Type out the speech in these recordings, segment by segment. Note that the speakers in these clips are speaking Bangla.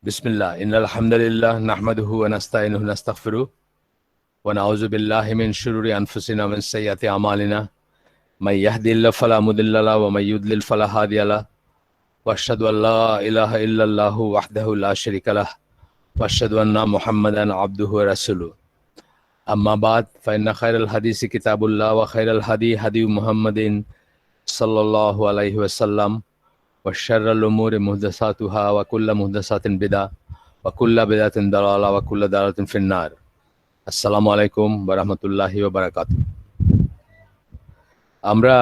বিসমিল্লাহ ইন্নাল হামদুলিল্লাহ নাহমাদুহু ওয়া নাস্তাইনুহু ওয়া নাস্তাগফিরুহ ওয়া নাউযু বিল্লাহি মিন শুরুরি আনফুসিনা ওয়া মিন সাইয়্যাতি আমালিনা মাই ইয়াহদিহিল্লাহু ফালা মুদিল্লা লাহু ওয়া মাই ইউদ্লিল ফালা হাদিয়া লাহু ওয়া আশহাদু আল লা ইলাহা ইল্লাল্লাহু ওয়াহদাহু লা শারীকা লাহু ওয়া আশহাদু আন্না মুহাম্মাদান আবদুহু ওয়া রাসূলুহু আম্মা বা'দ ফাইন্না খায়রাল হাদিসি কিতাবুল্লাহ ওয়া খায়রাল হাদী হাদী মুহাম্মাদিন সাল্লাল্লাহু আলাইহি ওয়াসাল্লাম ওয়া শাররাল উমুরি মুহদাসাতুহা ওয়া কুল্লু মুহদাসাতিন বিদআহ ওয়া কুল্লু বিদআতিন দালালাহ ওয়া কুল্লু দালালাতিন ফিন্নার। আসসালামু আলাইকুম ওয়া রাহমাতুল্লাহি ওয়া বারাকাতুহু। আমরা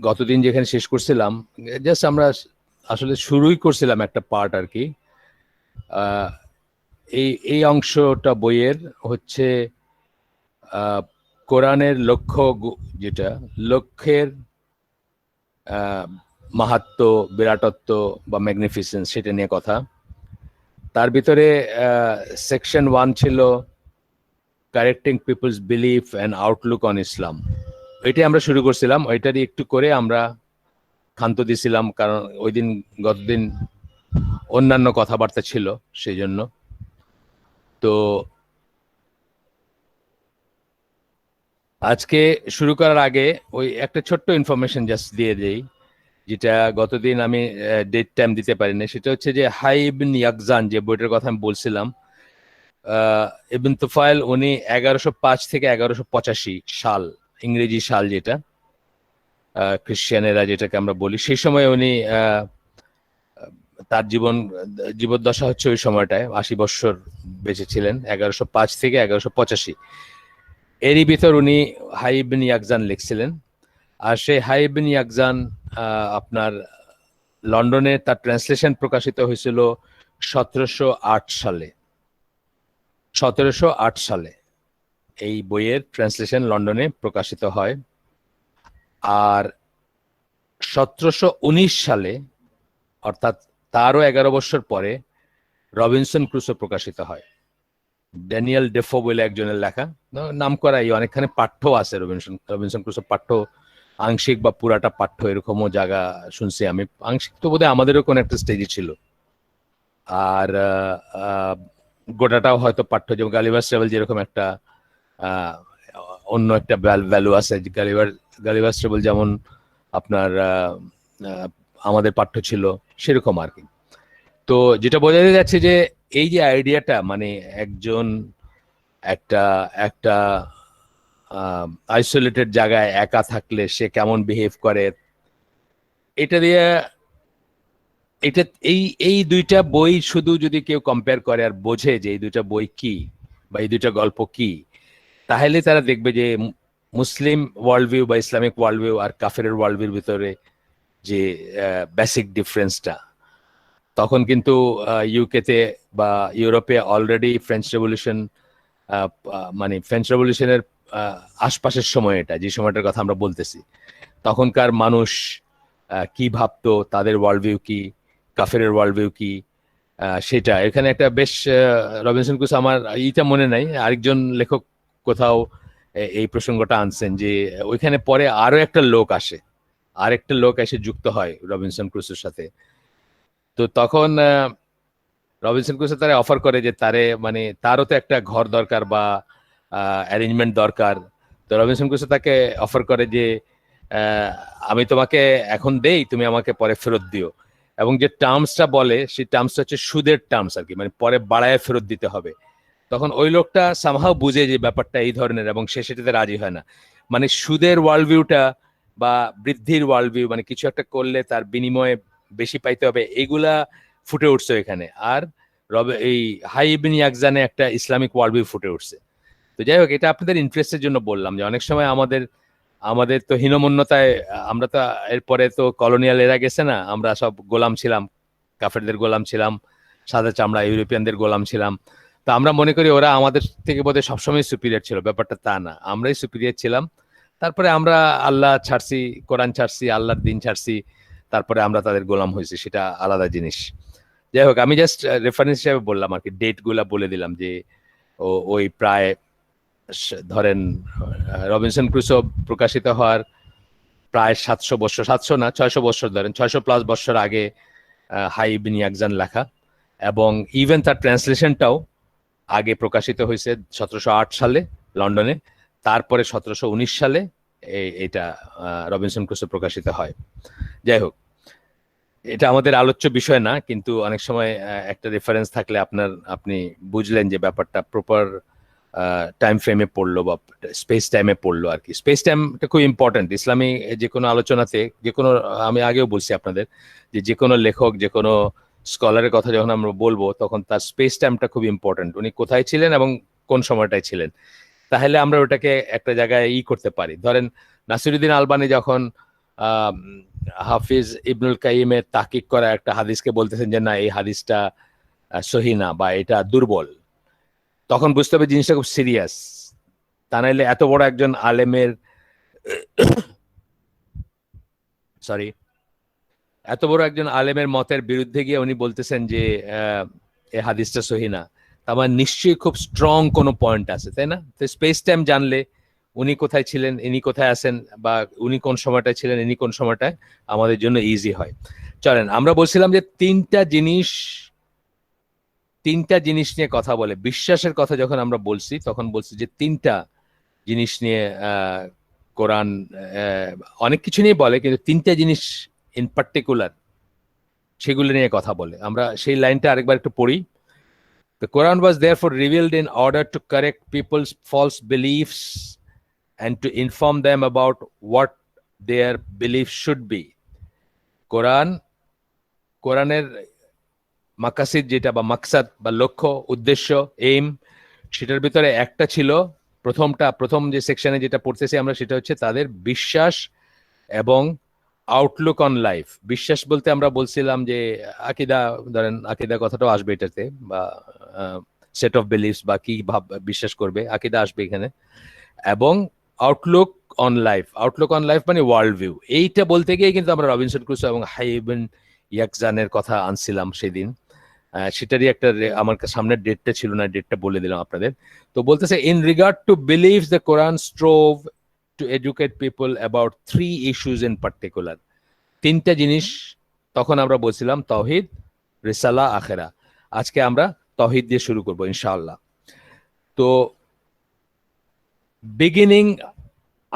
গতদিন যেখানে শেষ করছিলাম, জাস্ট আমরা আসলে শুরুই করছিলাম একটা পার্ট আর কি। এই অংশটা বইয়ের হচ্ছে কোরআনের লক্ষ্য, যেটা লক্ষ্যের মাহাত্ম্য, বিরাটত্ব বা ম্যাগনিফিসেন্স, সেটা নিয়ে কথা। তার ভিতরে সেকশন 1 ছিল correcting people's belief and outlook on Islam. ওইটাই আমরা শুরু করছিলাম, ওইটারই একটু করে আমরা ক্ষান্ত দিছিলাম, কারণ ওই দিন গতদিন অন্যান্য কথাবার্তা ছিল সেই জন্য। তো আজকে শুরু করার আগে ওই একটা ছোট্ট ইনফরমেশন জাস্ট দিয়ে দেই, যেটা গতদিন আমি ডেট টাইম দিতে পারিনি। সেটা হচ্ছে যে হাই ইবন ইয়াকজান, যে বইটার কথা আমি বলছিলাম, ইবন তুফাইল, উনি 1105 থেকে 1185 সাল, ইংরেজি সাল যেটা, খ্রিস্টানেরা যেটাকে আমরা বলি, সেই সময় উনি তার জীবদ্দশা হচ্ছে ওই সময়টায় 80 বছর বেঁচে ছিলেন, 1105 থেকে 1185। এরই ভিতর উনি হাই ইবন ইয়াকজান লিখছিলেন। আর সেই হাই ইবন ইয়াকজান আপনার লন্ডনে তার ট্রান্সলেশন প্রকাশিত হয়েছিল 1708 সালে। 1708 সালে এই বইয়ের ট্রান্সলেশন লন্ডনে প্রকাশিত হয়। আর 1719 সালে, অর্থাৎ তারও 11 বছর পরে, রবিনসন ক্রুসো প্রকাশিত হয়। ড্যানিয়েল ডেফো বলে একজনের লেখা, নাম করা, এই অনেকখানি পাঠ্য আছে রবিনসন ক্রুসো পাঠ্য, আংশিক বা পুরাটা পাঠ্য, এরকমও জায়গা শুনছি আমি। আংশিক তো বোধহয় আমাদেরও কোনো একটা স্টেজে ছিল, আর গোটাটাও হয়তো পাঠ্য। যেমন গালিভার্স ট্রাভেল যেরকম একটা অন্য একটা ভ্যালু আছে, গালিভার্স ট্রাভেল যেমন আপনার আমাদের পাঠ্য ছিল, সেরকম আর কি। তো যেটা বোঝা যাচ্ছে যে এই যে আইডিয়াটা, মানে একজন একটা একটা আইসোলেটেড জায়গায় একা থাকলে সে কেমন বিহেভ করে, এটা দিয়ে এই দুইটা বই শুধু যদি কেউ কম্পেয়ার করে আর বোঝে যে এই দুইটা বই কি বা এই দুইটা গল্প কি, তাহলে তারা দেখবে যে মুসলিম ওয়ার্ল্ড ভিউ বা ইসলামিক ওয়ার্ল্ড ভিউ আর কাফের ওয়ার্ল্ড ভিউর ভিতরে যে বেসিক ডিফারেন্সটা। তখন কিন্তু ইউকেতে বা ইউরোপে অলরেডি ফ্রেঞ্চ রেভলিউশন, মানে ফ্রেঞ্চ রেভলিউশনের আশপাশের সময়, এটা যে সময়টার কথা আমরা বলতেছি, তখনকার মানুষ কি ভাবতো, তাদের ওয়ার্ল্ড ভিউ কি, কাফের ওয়ার্ল্ড ভিউ কি, সেটা এখানে একটা বেশ রবিনসন ক্রুসো, আমার এইটা মনে নাই, আরেকজন লেখক কোথাও এই প্রসঙ্গটা আনছেন যে ওইখানে পরে আরো একটা লোক এসে যুক্ত হয় রবিনসন ক্রুসোর সাথে। তো তখন রবিনসন ক্রুসো তারা অফার করে যে মানে তারও তো একটা ঘর দরকার বা অ্যারেঞ্জমেন্ট দরকার। তো রবিনসন ক্রুসো তাকে অফার করে যে আমি তোমাকে এখন দেই, তুমি আমাকে পরে ফেরত দিও। এবং যে টার্মসটা বলে, সেই টার্মসটা হচ্ছে সুদের টার্মস আর কি, মানে পরে বাড়ায় ফেরত দিতে হবে। তখন ওই লোকটা সামহাও বুঝে যে ব্যাপারটা এই ধরনের, এবং সে সেটাতে রাজি হয় না। মানে সুদের ওয়ার্ল্ড ভিউটা বা বৃদ্ধির ওয়ার্ল্ড ভিউ, মানে কিছু একটা করলে তার বিনিময়ে বেশি পাইতে হবে, এগুলা ফুটে উঠছে এখানে। আর এই হাই ইবন ইয়াকজানে একটা ইসলামিক ওয়ার্ল্ড ভিউ ফুটে উঠছে। তো যাই হোক, এটা আপনাদের ইন্টারেস্টের জন্য বললাম যে অনেক সময় আমাদের তো হীনমন্যতায়, আমরা তো এরপরে তো কলোনিয়াল এরা গেছে না, আমরা সব গোলাম ছিলাম, কাফেরদের গোলাম ছিলাম, সাদা চামড়া ইউরোপিয়ানদের গোলাম ছিলাম। তো আমরা মনে করি ওরা আমাদের থেকে বোধহয় সবসময় সুপিরিয়র ছিল। ব্যাপারটা তা না, আমরাই সুপিরিয়র ছিলাম। তারপরে আমরা আল্লাহ ছাড়ছি, কোরআন ছাড়ছি, আল্লাহর দিন ছাড়ছি, তারপরে আমরা তাদের গোলাম হয়েছি, সেটা আলাদা জিনিস। যাই হোক, আমি জাস্ট রেফারেন্স হিসেবে বললাম আর কি, ডেট গুলা বলে দিলাম যে ওই প্রায় ধরেন রবিনসন ক্রুসো প্রকাশিত হওয়ার প্রায় 700 না 600 বছর, ধরেন 600+ বছর আগে হাই ইবন ইয়াকজান লেখা। এবং ইভেন তার ট্রান্সলেশনটাও আগে প্রকাশিত হয়েছে 1708 সালে লন্ডনে, তারপরে 1719 সালে এটা রবিনসন ক্রুসো প্রকাশিত হয়। যাই হোক, এটা আমাদের আলোচ্য বিষয় না, কিন্তু অনেক সময় একটা রেফারেন্স থাকলে আপনি বুঝলেন যে ব্যাপারটা প্রপার টাইম ফ্রেমে পড়লো বা স্পেস টাইমে পড়লো আর কি। স্পেস টাইমটা খুব ইম্পর্টেন্ট ইসলামী যে কোনো আলোচনাতে, যে কোনো, আমি আগেও বলছি আপনাদের যে কোনো লেখক, যে কোনো স্কলারের কথা যখন আমরা বলবো তখন তার স্পেস টাইমটা খুব ইম্পর্টেন্ট, উনি কোথায় ছিলেন এবং কোন সময়টায় ছিলেন, তাহলে আমরা ওটাকে একটা জায়গায় করতে পারি। ধরেন নাসিরুদ্দিন আলবানী যখন হাফিজ ইবনুল কাইমের তাহকিক করা একটা হাদিসকে বলতেছেন যে না এই হাদিসটা সহি না বা এটা দুর্বল, তখন বুঝতে হবে জিনিসটা খুব সিরিয়াস। তা নাইলে এত বড় একজন আলেমের এত বড় একজন আলেমের মতের বিরুদ্ধে গিয়ে উনি বলতেছেন যে এই হাদিসটা সহি না, আমার নিশ্চয়ই খুব স্ট্রং কোনো পয়েন্ট আছে, তাই না? তো স্পেস টাইম জানলে উনি কোথায় ছিলেন, ইনি কোথায় আছেন, বা উনি কোন সময়টায় ছিলেন, ইনি কোন সময়টায়, আমাদের জন্য ইজি হয়। চলেন, আমরা বলছিলাম যে তিনটা জিনিস নিয়ে কথা বলে। বিশ্বাসের কথা যখন আমরা বলছি তখন বলছি যে তিনটা জিনিস নিয়ে কোরআন অনেক কিছু নিয়ে বলে, কিন্তু তিনটা জিনিস ইন পার্টিকুলার সেগুলো নিয়ে কথা বলে। আমরা সেই লাইনটা আরেকবার একটু পড়ি। The Quran was therefore revealed in order to correct people's false beliefs and to inform them about what their belief should be. কোরআনের মাকাসিদ যেটা, বা মাকসাদ বা লক্ষ্য, উদ্দেশ্য, এইম, সেটার ভিতরে একটা ছিল, প্রথম যে সেকশনে যেটা পড়তেছি আমরা, সেটা হচ্ছে তাদের বিশ্বাস এবং আউটলুক অন লাইফ। বিশ্বাস বলতে আমরা বলছিলাম যে আকিদা, ধরেন আকিদা কথাটাও আসবে এটাতে, বা সেট অফ বিলিফস বা কি বিশ্বাস করবে, আকিদা আসবে এখানে। এবং আউটলুক অন লাইফ মানে ওয়ার্ল্ড ভিউ। এইটা বলতে গিয়ে কিন্তু আমরা রবিনসন ক্রুসো এবং হাইবেন ইয়াকজানের কথা আনছিলাম সেদিন। সেটারই একটা, আমার সামনের ডেটটা ছিল না, ডেটটা বলে দিলাম আপনাদের। তো বলতেছে, in regard to beliefs the Quran strove to educate people about 3 issues in particular. তিনটা জিনিস তখন আমরা বলছিলাম, তাওহীদ, রিসালা, আখেরা। আজকে আমরা তাওহীদ দিয়ে শুরু করব ইনশাআল্লাহ। তো বিগিনিং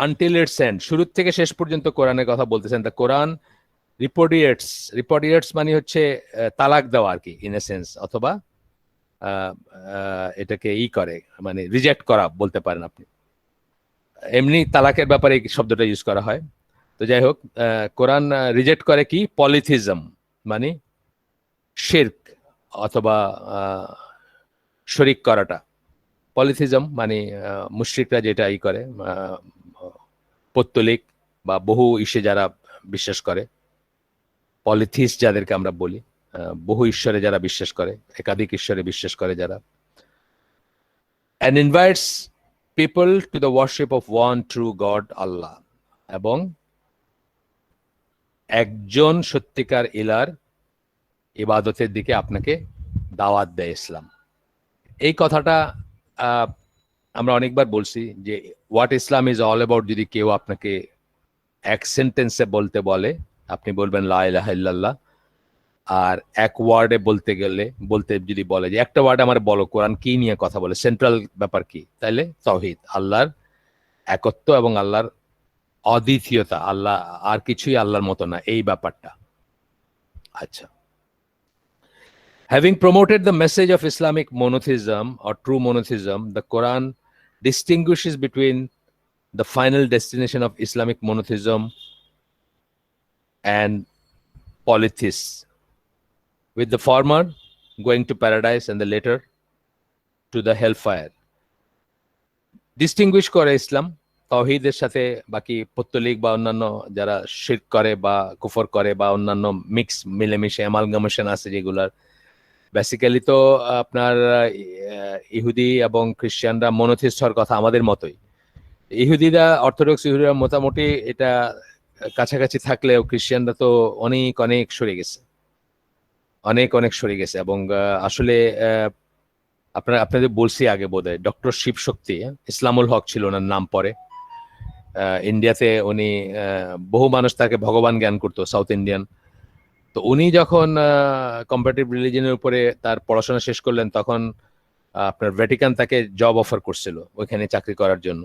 আনটিল ইটস এন্ড, শুরু থেকে শেষ পর্যন্ত কোরআনের কথা বলতেছেন। দ্য কোরআন রিপোর্টিয়েটস মানে হচ্ছে তালাক দেওয়া আর কি, ইন এ সেন্স, অথবা এটাকে করে, মানে রিজেক্ট করা বলতে পারেন আপনি। এমনি তালাকের ব্যাপারে এই শব্দটা ইউজ করা হয়। তো যাই হোক, কোরআন রিজেক্ট করে কি? পলিথিজম, মানে শিরক অথবা শরিক করাটা। পলিথিজম মানে মুশরিকরা যেটা করে, পৌত্তলিক বা বহু ইসে যারা বিশ্বাস করে, পলিথিস যাদেরকে আমরা বলি, বহু ঈশ্বরে যারা বিশ্বাস করে, একাধিক ঈশ্বরে বিশ্বাস করে যারা, and invites people to the worship of one true God, Allah, এবং একজন সত্যিকার ইলার ইবাদতের দিকে আপনাকে দাওয়াত দেয় ইসলাম। এই কথাটা আমরা অনেকবার বলছি যে what Islam is all about. যদি কেউ আপনাকে এক সেন্টেন্সে বলতে বলে, আপনি বলবেন লা ইলাহা ইল্লাল্লাহ। আর এক ওয়ার্ডে বলতে যদি বলে যে একটা ওয়ার্ড আমার বলো, কোরআন কি নিয়ে কথা বলে, সেন্ট্রাল ব্যাপার কি, তাইলে তাওহীদ, আল্লাহর একত্ব এবং আল্লাহর অদ্বিতীয়তা, আল্লাহ আর কিছুই আল্লাহর মতো না, এই ব্যাপারটা। আচ্ছা, having promoted the message of Islamic monotheism or true monotheism, the Quran distinguishes between the final destination of Islamic monotheism and polytheists, with the former going to paradise and the latter to the hellfire. Distinguished করে ইসলাম তাওহীদের সাথে বাকি পৌত্তলিক বা অন্যান্য যারা শিরক করে বা কুফর করে বা অন্যান্য মিক্স মিলেমিশে অ্যামালগামেশন আছে যেগুলার। বেসিক্যালি তো আপনার ইহুদি এবং খ্রিস্টানরা মনোথিস্ট হওয়ার কথা আমাদের মতোই। ইহুদিরা, অর্থোডক্স ইহুদিরা মোটামুটি এটা কাছাকাছি থাকলেও খ্রিস্টানরা তো অনেক অনেক সরে গেছে, অনেক সরে গেছে। এবং আসলে আপনাদের বলছি আগে বোধহয়, ডক্টর শিবশক্তি, ইসলামুল হক ছিল ওনার নাম। পরে ইন্ডিয়াতে উনি, বহু মানুষ তাকে ভগবান জ্ঞান করতো, সাউথ ইন্ডিয়ান। তো তো উনি যখন কম্পারেটিভ রিলিজনের উপরে তার পড়াশোনা শেষ করলেন, তখন আপনার ভ্যাটিকান তাকে জব অফার করছিল ওইখানে চাকরি করার জন্য।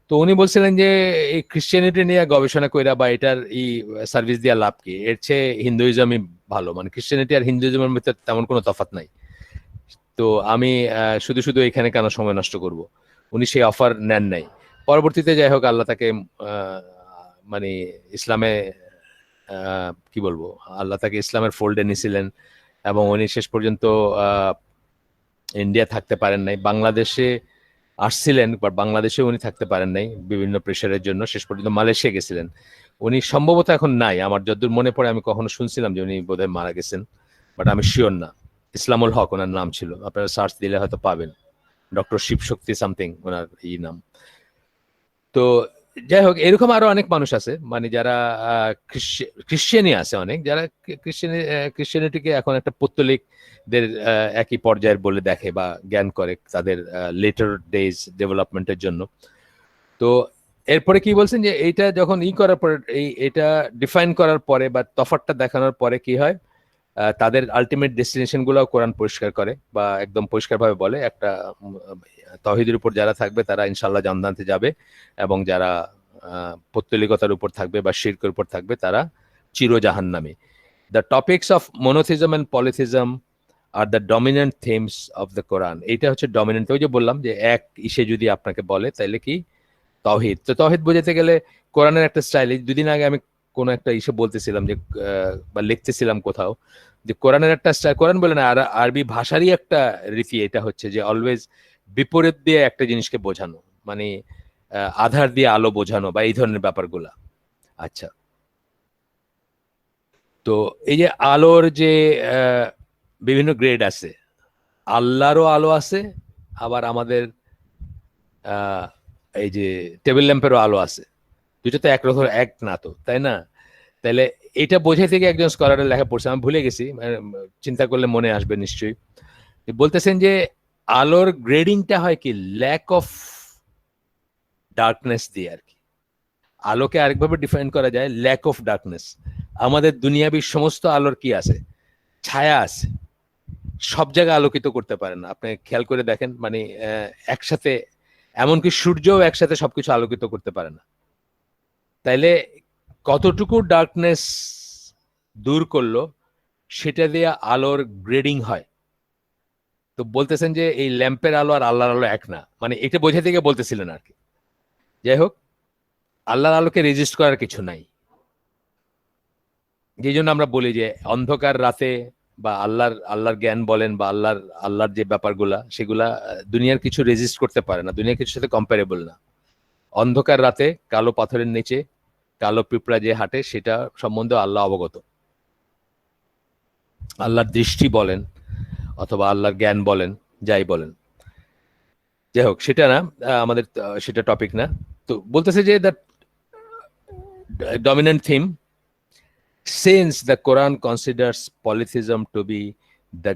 তো উনি বলছিলেন যে এই ক্রিশ্চিয়ানিটি নিয়ে গবেষণা কইরা বা এটার এই সার্ভিস দিয়া লাভ কি, এর চেয়ে হিন্দুইজমই ভালো, মানে ক্রিশ্চিয়ানিটি আর হিন্দুইজমের মধ্যে তেমন কোনো তফাৎ নাই। তো আমি শুধু শুধু এখানে কেন সময় নষ্ট করব। উনি সেই অফার নেন নাই। পরবর্তীতে যাই হোক আল্লাহ তাকে মানে ইসলামে কি বলবো, আল্লাহ তাকে ইসলামের ফোল্ডে নিছিলেন এবং উনি শেষ পর্যন্ত ইন্ডিয়া থাকতে পারেন নাই, বাংলাদেশে আসছিলেন, বাট বাংলাদেশে উনি থাকতে পারেন নাই বিভিন্ন প্রেশারের জন্য, শেষ পর্যন্ত মালয়েশিয়া গেছিলেন। উনি সম্ভবত এখন নাই, আমার যতদূর মনে পড়ে আমি কখনো শুনছিলাম যে উনি বোধহয় মারা গেছেন, বাট আমি শিওর না। ইসলামুল হক ওনার নাম ছিল, আপনারা সার্চ দিলে হয়তো পাবেন, ডক্টর শিবশক্তি সামথিং ওনার এই নাম। তো যাই হোক, এরকম আরো অনেক মানুষ আছে, মানে যারা ক্রিশ্চিয়ানি আছে অনেক, যারা ক্রিশ্চিয়ানিটিকে এখন একটা পৌত্তলিকদের একই পর্যায়ের বলে দেখে বা জ্ঞান করে তাদের লেটার ডেজ ডেভেলপমেন্টের জন্য। তো এরপরে কি বলছেন যে এইটা যখন করার পরে, এটা ডিফাইন করার পরে বা তফাৎটা দেখানোর পরে কি হয়, তাদের আলটিমেট ডেস্টিনেশন গুলাও কোরআন পরিষ্কার করে বা একদম পরিষ্কারভাবে বলে, একটা তাওহীদের উপর যারা থাকবে তারা ইনশাআল্লাহ জান্নাতে যাবে, এবং যারা পৌত্তলিকতার উপর থাকবে বা শিরকের উপর থাকবে তারা চির জাহান্নামী। The topics of monotheism and polytheism আর the dominant themes of the Quran. এইটা হচ্ছে ডমিনেন্ট। ওই যে বললাম যে এক ইসে যদি আপনাকে বলে তাহলে কি তাওহীদ। তো তাওহীদ বোঝাতে গেলে কোরআনের একটা স্টাইল, দুদিন আগে আমি কোন একটা ইসে বলতেছিলাম যে বা লিখতেছিলাম কোথাও, যে কোরআনের একটা স্টাইল, কোরআন বলে না, আরবি ভাষারই একটা রীতি, এটা হচ্ছে যে অলওয়েজ বিপরীত দিয়ে একটা জিনিসকে বোঝানো, মানে আধার দিয়ে আলো বোঝানো বা এই ধরনের ব্যাপারগুলা। আচ্ছা, তো এই যে আলোর যে বিভিন্ন গ্রেড আছে, আল্লাহরও আলো আছে, আবার আমাদের এই যে টেবিল ল্যাম্পেরও আলো আছে, দুটো তো একরকম এক না, তো তাই না? তাহলে এটা বোঝাই থেকে একজন স্কলারের লেখা পড়ছে, আমি ভুলে গেছি, চিন্তা করলে মনে আসবে নিশ্চয়ই। বলতেছেন যে আলোর গ্রেডিংটা হয় কি ল্যাক অফ ডার্কনেস দিয়ে আর কি। আলোকে আরেকভাবে ডিফাইন করা যায় ল্যাক অফ ডার্কনেস। আমাদের দুনিয়াবির সমস্ত আলোর কি আছে, ছায়া আছে, সব জায়গায় আলোকিত করতে পারে না। আপনি খেয়াল করে দেখেন, মানে একসাথে, এমনকি সূর্যও একসাথে সবকিছু আলোকিত করতে পারে না। তাইলে কতটুকু ডার্কনেস দূর করলো সেটা দিয়ে আলোর গ্রেডিং হয়। তো বলতেছেন যে এই ল্যাম্পের আলো আর আল্লাহর আলো এক না, মানে এটা বোঝাতে গিয়ে বলতেছিলেন আর কি। যাই হোক, আল্লাহর আলোকে রেজিস্ট করার কিছু নাই, যেই জন্য আমরা বলি যে অন্ধকার রাতে বা আল্লাহর জ্ঞান বলেন বা আল্লাহর যে ব্যাপারগুলা, সেগুলা দুনিয়ার কিছু রেজিস্ট করতে পারে না, দুনিয়ার কিছুর সাথে কম্পারেবল না। অন্ধকার রাতে কালো পাথরের নিচে কালো পিঁপড়া যে হাঁটে, সেটা সম্বন্ধে আল্লাহ অবগত। আল্লাহর দৃষ্টি বলেন অথবা আল্লাহর জ্ঞান বলেন, যাই বলেন, যাই হোক সেটা না, আমাদের সেটা টপিক না। তো বলতেছে যে the dominant theme, since the Quran considers polytheism to be the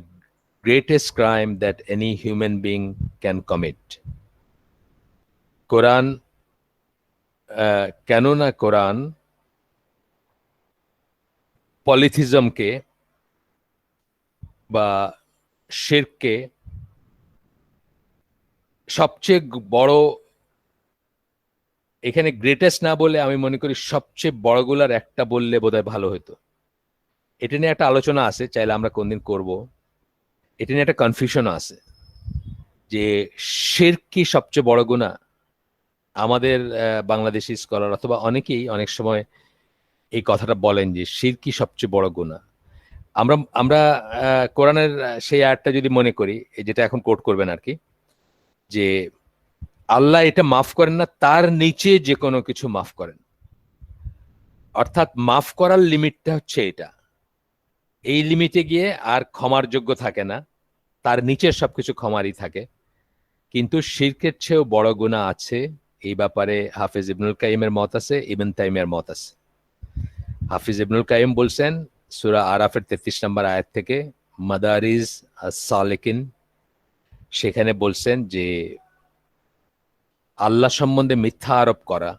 greatest crime that any human being can commit. কোরআন, কেননা কোরআন পলিথিজমকে বা শিরককে সবচেয়ে বড়, এখানে গ্রেটেস্ট না বলে আমি মনে করি সবচেয়ে বড়গুলার একটা বললে বোধহয় ভালো হতো। এটা নিয়ে একটা আলোচনা আছে, চাইলে আমরা কোনদিন করব। এটা নিয়ে একটা কনফিউশন আছে যে শিরক কি সবচেয়ে বড় গুনাহ। আমাদের বাংলাদেশি স্কলার অথবা অনেকেই অনেক সময় এই কথাটা বলেন যে শিরক কি সবচেয়ে বড় গুনাহ। আমরা আমরা কোরআনের সেই আয়াতটা যদি মনে করি, যেটা এখন কোট করবেন আর কি, যে আল্লাহ এটা মাফ করেন না, তার নিচে যে কোনো কিছু মাফ করেন। অর্থাৎ মাফ করার লিমিটটা হচ্ছে এটা, এই লিমিটে গিয়ে আর ক্ষমার যোগ্য থাকে না, তার নিচের সবকিছু ক্ষমারই থাকে। কিন্তু শিরকের চেয়েও বড় গুনাহ আছে, এই ব্যাপারে হাফিজ ইবনুল কাইমের মত আছে, ইবন তাইমিয়ার মত আছে। হাফিজ ইবনুল কাইম বলছেন সূরা আরাফের 33 নম্বর আয়াত থেকে, মাদারিজ আস-সালিকিন, সেখানে বলছেন যে আল্লাহ সম্বন্ধে মিথ্যা আরোপ করা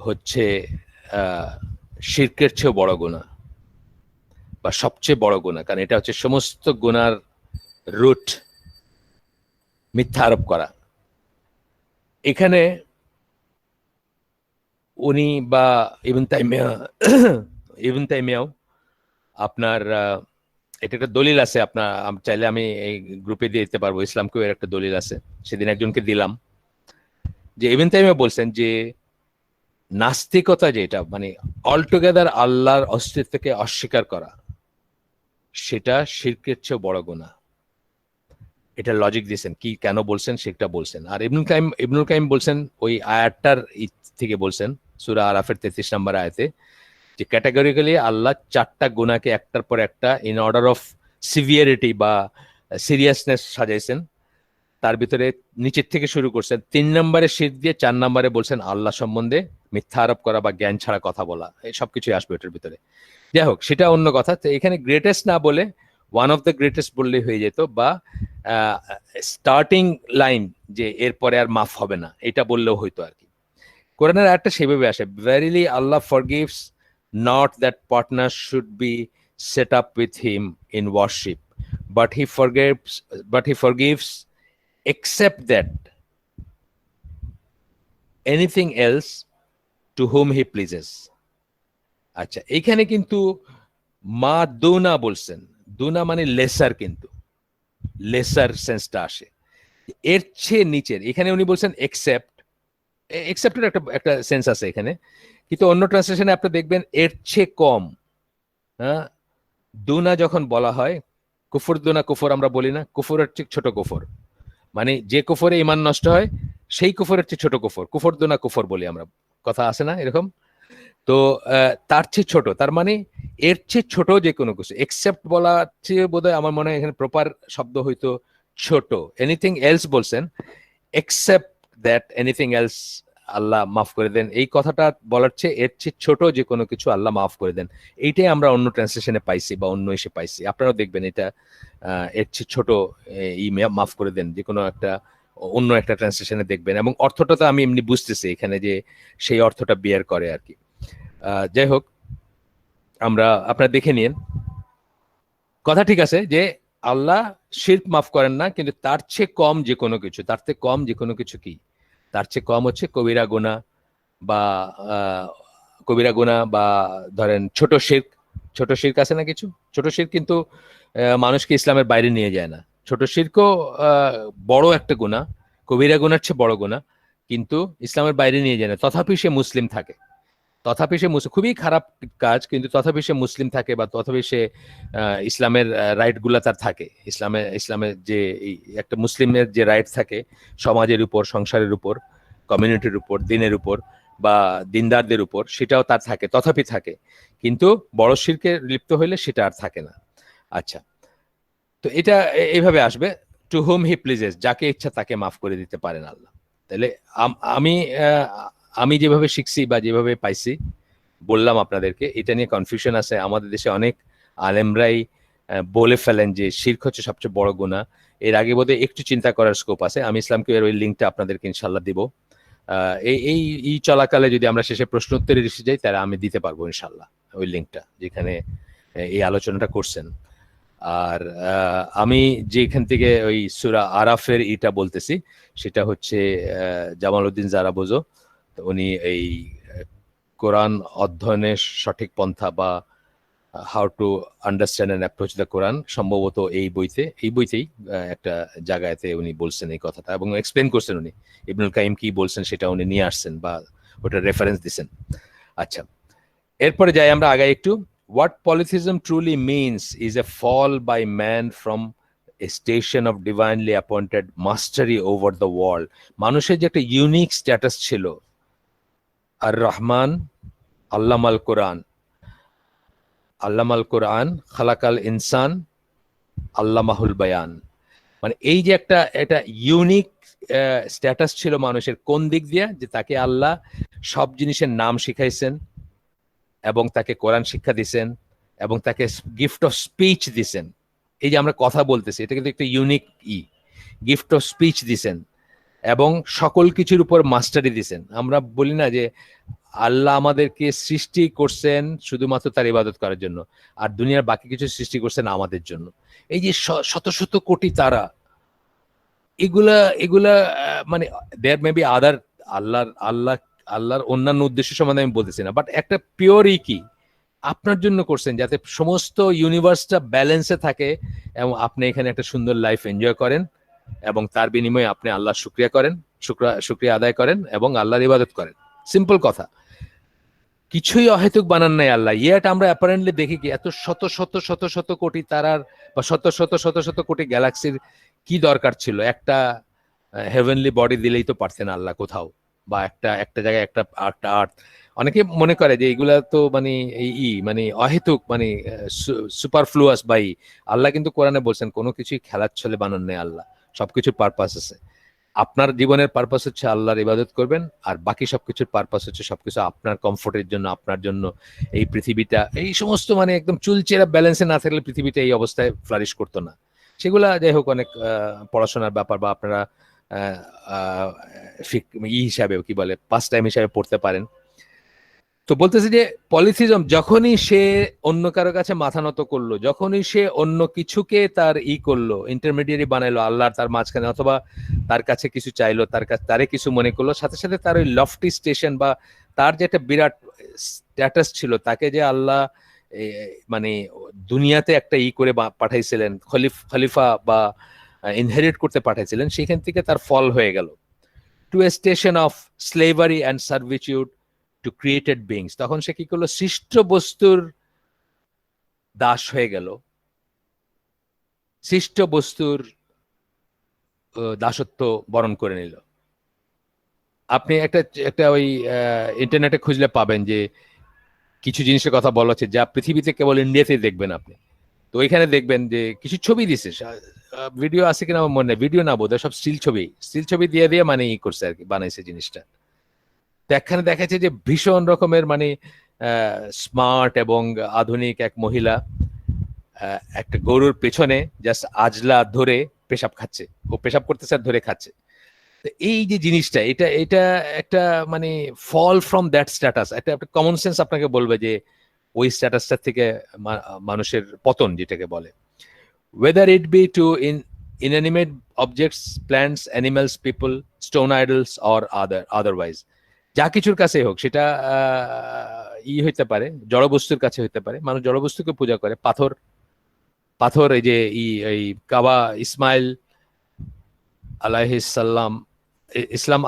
হচ্ছে শিরকের চেয়েও বড় গুনাহ বা সবচেয়ে বড় গুনাহ, কারণ এটা হচ্ছে সমস্ত গুনার রুট, মিথ্যা আরোপ করা। এখানে উনি বা ইবন তাইমিয়াও আপনার এটা একটা দলিল আছে, আপনার চাইলে আমি এই গ্রুপে দিয়ে দিতে পারবো, ইসলামকেও এর একটা দলিল আছে, সেদিন একজনকে দিলাম, যে ইবন তাইমিয়া বলছেন যে নাস্তিকতা যেটা মানে অলটুগেদার আল্লাহর অস্তিত্বকে অস্বীকার করা, সেটা শিরকের চেয়ে বড় গুনাহ। এটা লজিক দিয়েছেন, কি কেন বলছেন সেটা বলছেন। আর ইবনুল কাইম বলছেন ওই আয়াতটার থেকে বলছেন, সূরা আরাফের 33 নম্বর আয়াতে, যে ক্যাটাগরিক্যালি আল্লাহ চারটা গুনাহকে একটার পর একটা ইন অর্ডার অফ সিভিয়ারিটি বা সিরিয়াসনেস সাজাইছেন। তার ভিতরে নিচের থেকে শুরু করছেন, 3 নম্বরে শিরক দিয়ে 4 নম্বরে বলছেন আল্লাহ সম্বন্ধে মিথ্যা আরোপ করা বা জ্ঞান ছাড়া কথা বলা, এই সবকিছুই আসবে এটার ভিতরে। যাই হোক, সেটা অন্য কথা। তো এখানে গ্রেটেস্ট না বলে ওয়ান অফ দ্য গ্রেটেস্ট বললেই হয়ে যেত, বা স্টার্টিং লাইন যে এরপরে আর মাফ হবে না, এটা বললেও হইতো আর কি। কোরআনের আয়াতটা সেভাবে আসে, verily Allah forgives not that partner should be set up with him in worship, but he forgives except that anything else to whom he pleases. আচ্ছা, এখানে কিন্তু মা দুনা বলছেন, দুনা মানে লেসার, কিন্তু লেসার সেন্সটা আসে, এর চেয়ে নিচের। এখানে উনি বলছেন এক্সেপ্ট, এক্সেপ্টের একটা একটা সেন্স আছে এখানে, কিন্তু অন্য ট্রান্সলেশনে আপনি দেখবেন এর চেয়ে কম। হ্যাঁ, দুনা যখন বলা হয়, কুফর দুনা কুফর আমরা বলি না, কুফরের চেয়ে ছোট কুফর, মানে যে কুফরে ইমান নষ্ট হয় সেই কুফরের চেয়ে ছোট কুফর, কুফর দুনা কুফর বলি আমরা, কথা আছে না এরকম? তো তার চেয়ে ছোট, তার মানে এর চেয়ে ছোট যে কোনো কিছু, এক্সেপ্ট বলা চেয়ে বোধহয় আমার মনে হয় এখানে প্রপার শব্দ হয়তো ছোট। এনিথিং এলস বলছেন, এক্সেপ্ট দ্যাট এনিথিং এলস আল্লাহ মাফ করে দেন, এই কথাটা বলার চেয়ে এর চেয়ে ছোট যে কোনো কিছু আল্লাহ মাফ করে দেন, এইটাই আমরা অন্য ট্রান্সলেশনে পাইছি বা অন্য এসে পাইছি। আপনারাও দেখবেন এটা এর চেয়ে ছোট ই মাফ করে দেন, যে কোনো একটা অন্য একটা ট্রান্সলেশনে দেখবেন, এবং অর্থটা তো আমি এমনি বুঝতেছি এখানে যে সেই অর্থটা বিয়ার করে আর কি। যাই হোক, আমরা আপনারা দেখে নিন, কথা ঠিক আছে যে আল্লাহ শিরক মাফ করেন না, কিন্তু তার চেয়ে কম যে কোনো কিছু, তার চেয়ে কম যে কোনো কিছু কি, তার চেয়ে কম হচ্ছে কবিরা গুনাহ বা কবিরা গুনাহ, বা ধরেন ছোট শিরক। ছোট শিরক আছে না কিছু, ছোট শিরক কিন্তু মানুষকে ইসলামের বাইরে নিয়ে যায় না। ছোট শিরকও বড় একটা গুনাহ, কবিরা গুনার চেয়ে বড় গুনাহ, কিন্তু ইসলামের বাইরে নিয়ে যায় না, তথাপি সে মুসলিম থাকে, তথাপি সে খুবই খারাপ কাজ, কিন্তু তথাপি সে মুসলিম থাকে, বা তথাপি সে ইসলামের রাইট গুলা তার থাকে, ইসলামের যে একটা মুসলিমের যে রাইট থাকে সমাজের উপর, সংসারের উপর, কমিউনিটির উপর, দিনের উপর বা দিনদারদের উপর, সেটাও তার থাকে, তথাপি থাকে। কিন্তু বড় শিরকে লিপ্ত হইলে সেটা আর থাকে না। আচ্ছা, তো এটা এইভাবে আসবে, টু হুম হি প্লিজেস, যাকে ইচ্ছা তাকে মাফ করে দিতে পারেন আল্লাহ। তাহলে আমি আমি যেভাবে শিখছি বা যেভাবে পাইছি বললাম আপনাদেরকে, এটা নিয়ে কনফিউশন আছে আমাদের দেশে, অনেক আলেমরাই বলে ফেলেন যে শিরক হচ্ছে সবচেয়ে বড় গুনাহ। এর আগে বোধহয় একটু চিন্তা করার স্কোপ আছে, আমি ইসলামকে এর ওই লিঙ্কটা আপনাদেরকে ইনশাল্লাহ দিব। এই চলাকালে যদি আমরা শেষে প্রশ্ন উত্তরে এসে যাই, তাহলে আমি দিতে পারবো ইনশাল্লাহ ওই লিঙ্কটা, যেখানে এই আলোচনাটা করছেন। আর আমি যেখান থেকে ওই সূরা আরাফের ইটা বলতেছি, সেটা হচ্ছে জামালউদ্দিন জারাবোজো, উনি এই কোরআন অধ্যয়নের সঠিক পন্থা বা how to understand and approach the Quran, সম্ভবত এই বইতেই একটা জায়গাতে উনি বলছেন এই কথাটা, এবং এক্সপ্লেন করছেন উনি ইবনুল কাইম কি বলছেন সেটা উনি নিয়ে আসছেন বা ওটা রেফারেন্স দিচ্ছেন। আচ্ছা, এরপরে যাই আমরা আগে একটু। What polytheism truly means is a fall by man from a station of divinely appointed mastery over the world. মানুষের যে একটা ইউনিক স্ট্যাটাস ছিল, আর রহমান আল্লামাল কোরআন, আল্লামাল কোরআন খালাকাল ইনসান আল্লামাহুল বায়ান, মানে এই যে একটা ইউনিক স্ট্যাটাস ছিল মানুষের, কোন দিক দিয়ে, যে তাকে আল্লাহ সব জিনিসের নাম শিখাইছেন, এবং তাকে কোরআন শিক্ষা দিছেন, এবং তাকে গিফট অফ স্পিচ দিছেন। এই যে আমরা কথা বলতেছি, এটা কিন্তু একটা ইউনিক গিফট অফ স্পিচ দিছেন, এবং সকল কিছুর উপর মাস্টারি দিছেন। আমরা বলি না যে আল্লাহ আমাদেরকে সৃষ্টি করছেন শুধুমাত্র তার ইবাদত করার জন্য, আর দুনিয়ার বাকি কিছু সৃষ্টি করছেন আমাদের জন্য। এই যে শত শত কোটি তারা, এগুলা এগুলা মানে দেয়ার মে বি আদার, আল্লাহর অন্যান্য উদ্দেশ্য সম্বন্ধে আমি বলতেছি না, বাট একটা পিওরই কি আপনার জন্য করছেন যাতে সমস্ত ইউনিভার্সটা ব্যালেন্সে থাকে এবং আপনি এখানে একটা সুন্দর লাইফ এনজয় করেন, এবং তার বিনিময়ে আপনি আল্লাহর শুকরিয়া করেন, শুকরিয়া আদায় করেন এবং আল্লাহর ইবাদত করেন। সিম্পল কথা, কিছুই অহেতুক বানান নাই আল্লাহ। ইয়েট আমরা অ্যাপারেন্টলি দেখি কি এত শত শত শত শত কোটি তারার বা শত শত শত শত কোটি গ্যালাক্সির কি দরকার ছিল? একটা হেভেনলি বডি দিলেই তো পারতেন আল্লাহ কোথাও, বা একটা একটা জায়গায় একটা আর্ট। অনেকে মনে করে যে এগুলা তো মানে মানে অহেতুক, মানে সুপারফ্লুয়াস বাই। আল্লাহ কিন্তু কোরআনে বলছেন কোনো কিছুই খেলার ছলে বানান নেই আল্লাহ, সবকিছুর পারপাস আছে। আপনার জীবনের পারপাস হচ্ছে আল্লাহর ইবাদত করবেন, আর বাকি সবকিছুর পারপাস হচ্ছে সবকিছু আপনার কমফোর্টের জন্য, আপনার জন্য। এই পৃথিবীটা এই সমস্ত মানে একদম চুলচেরা ব্যালেন্সে না থাকলে পৃথিবীটা এই অবস্থায় ফ্লারিশ করতো না। সেগুলা যাই হোক অনেক পড়াশোনার ব্যাপার, বা আপনারা হিসাবে কি বলে পাস টাইম হিসাবে পড়তে পারেন। তো বলতেছে যে পলিথিজম যখনই সে অন্য কারো কাছে মাথা নত করলো, যখনই সে অন্য কিছুকে তার করলো, ইন্টারমিডিয়ারি বানাইলো আল্লাহর তার মাঝখানে, অথবা তার কাছে কিছু চাইলো, তার কাছে তারে কিছু মনে করলো, সাথে সাথে তার ওই লফটি স্টেশন বা তার যে একটা বিরাট স্ট্যাটাস ছিল, তাকে যে আল্লাহ মানে দুনিয়াতে একটা করে পাঠাইছিলেন, খলিফা বা ইনহেরিট করতে পাঠাইছিলেন, সেখান থেকে তার ফল হয়ে গেল to a station of slavery and servitude to created beings. তখন সে কি করলো? সৃষ্ট বস্তুর দাস হয়ে গেল, সৃষ্ট বস্তুর দাসত্ব বরণ করে নিল। আপনি একটা একটা ওই ইন্টারনেটে খুঁজলে পাবেন যে কিছু জিনিসের কথা বলা হচ্ছে যা পৃথিবীতে কেবল ইন্ডিয়াতেই দেখবেন আপনি। তো ওইখানে দেখবেন যে কিছু ছবি দিছে, ভিডিও আছে কিনা আমার মনে নেই, ভিডিও না বোধ হয়, সব স্টিল ছবি দিয়ে দিয়ে মানে করছে আর কি, বানাইছে জিনিসটা। তো একখানে দেখাচ্ছে যে ভীষণ রকমের মানে স্মার্ট এবং আধুনিক এক মহিলা একটা গরুর পেছনে জাস্ট আজলা ধরে পেশাব খাচ্ছে, ও পেশাব করতেছে আর ধরে খাচ্ছে। তো এই যে জিনিসটা, এটা এটা একটা মানে ফল ফ্রম দ্যাট স্ট্যাটাস। একটা কমন সেন্স আপনাকে বলবে যে ওই স্ট্যাটাসটা থেকে মানুষের পতন যেটাকে বলে। whether it be to inanimate objects, plants, animals, people, stone idols or otherwise, যা কিছুর কাছে হোক, সেটা হইতে পারে, জড়বস্তুর কাছে হইতে পারে, মানুষ জড়বস্তুকে পূজা করে। পাথর এই যে এই কাবা, ইসলাম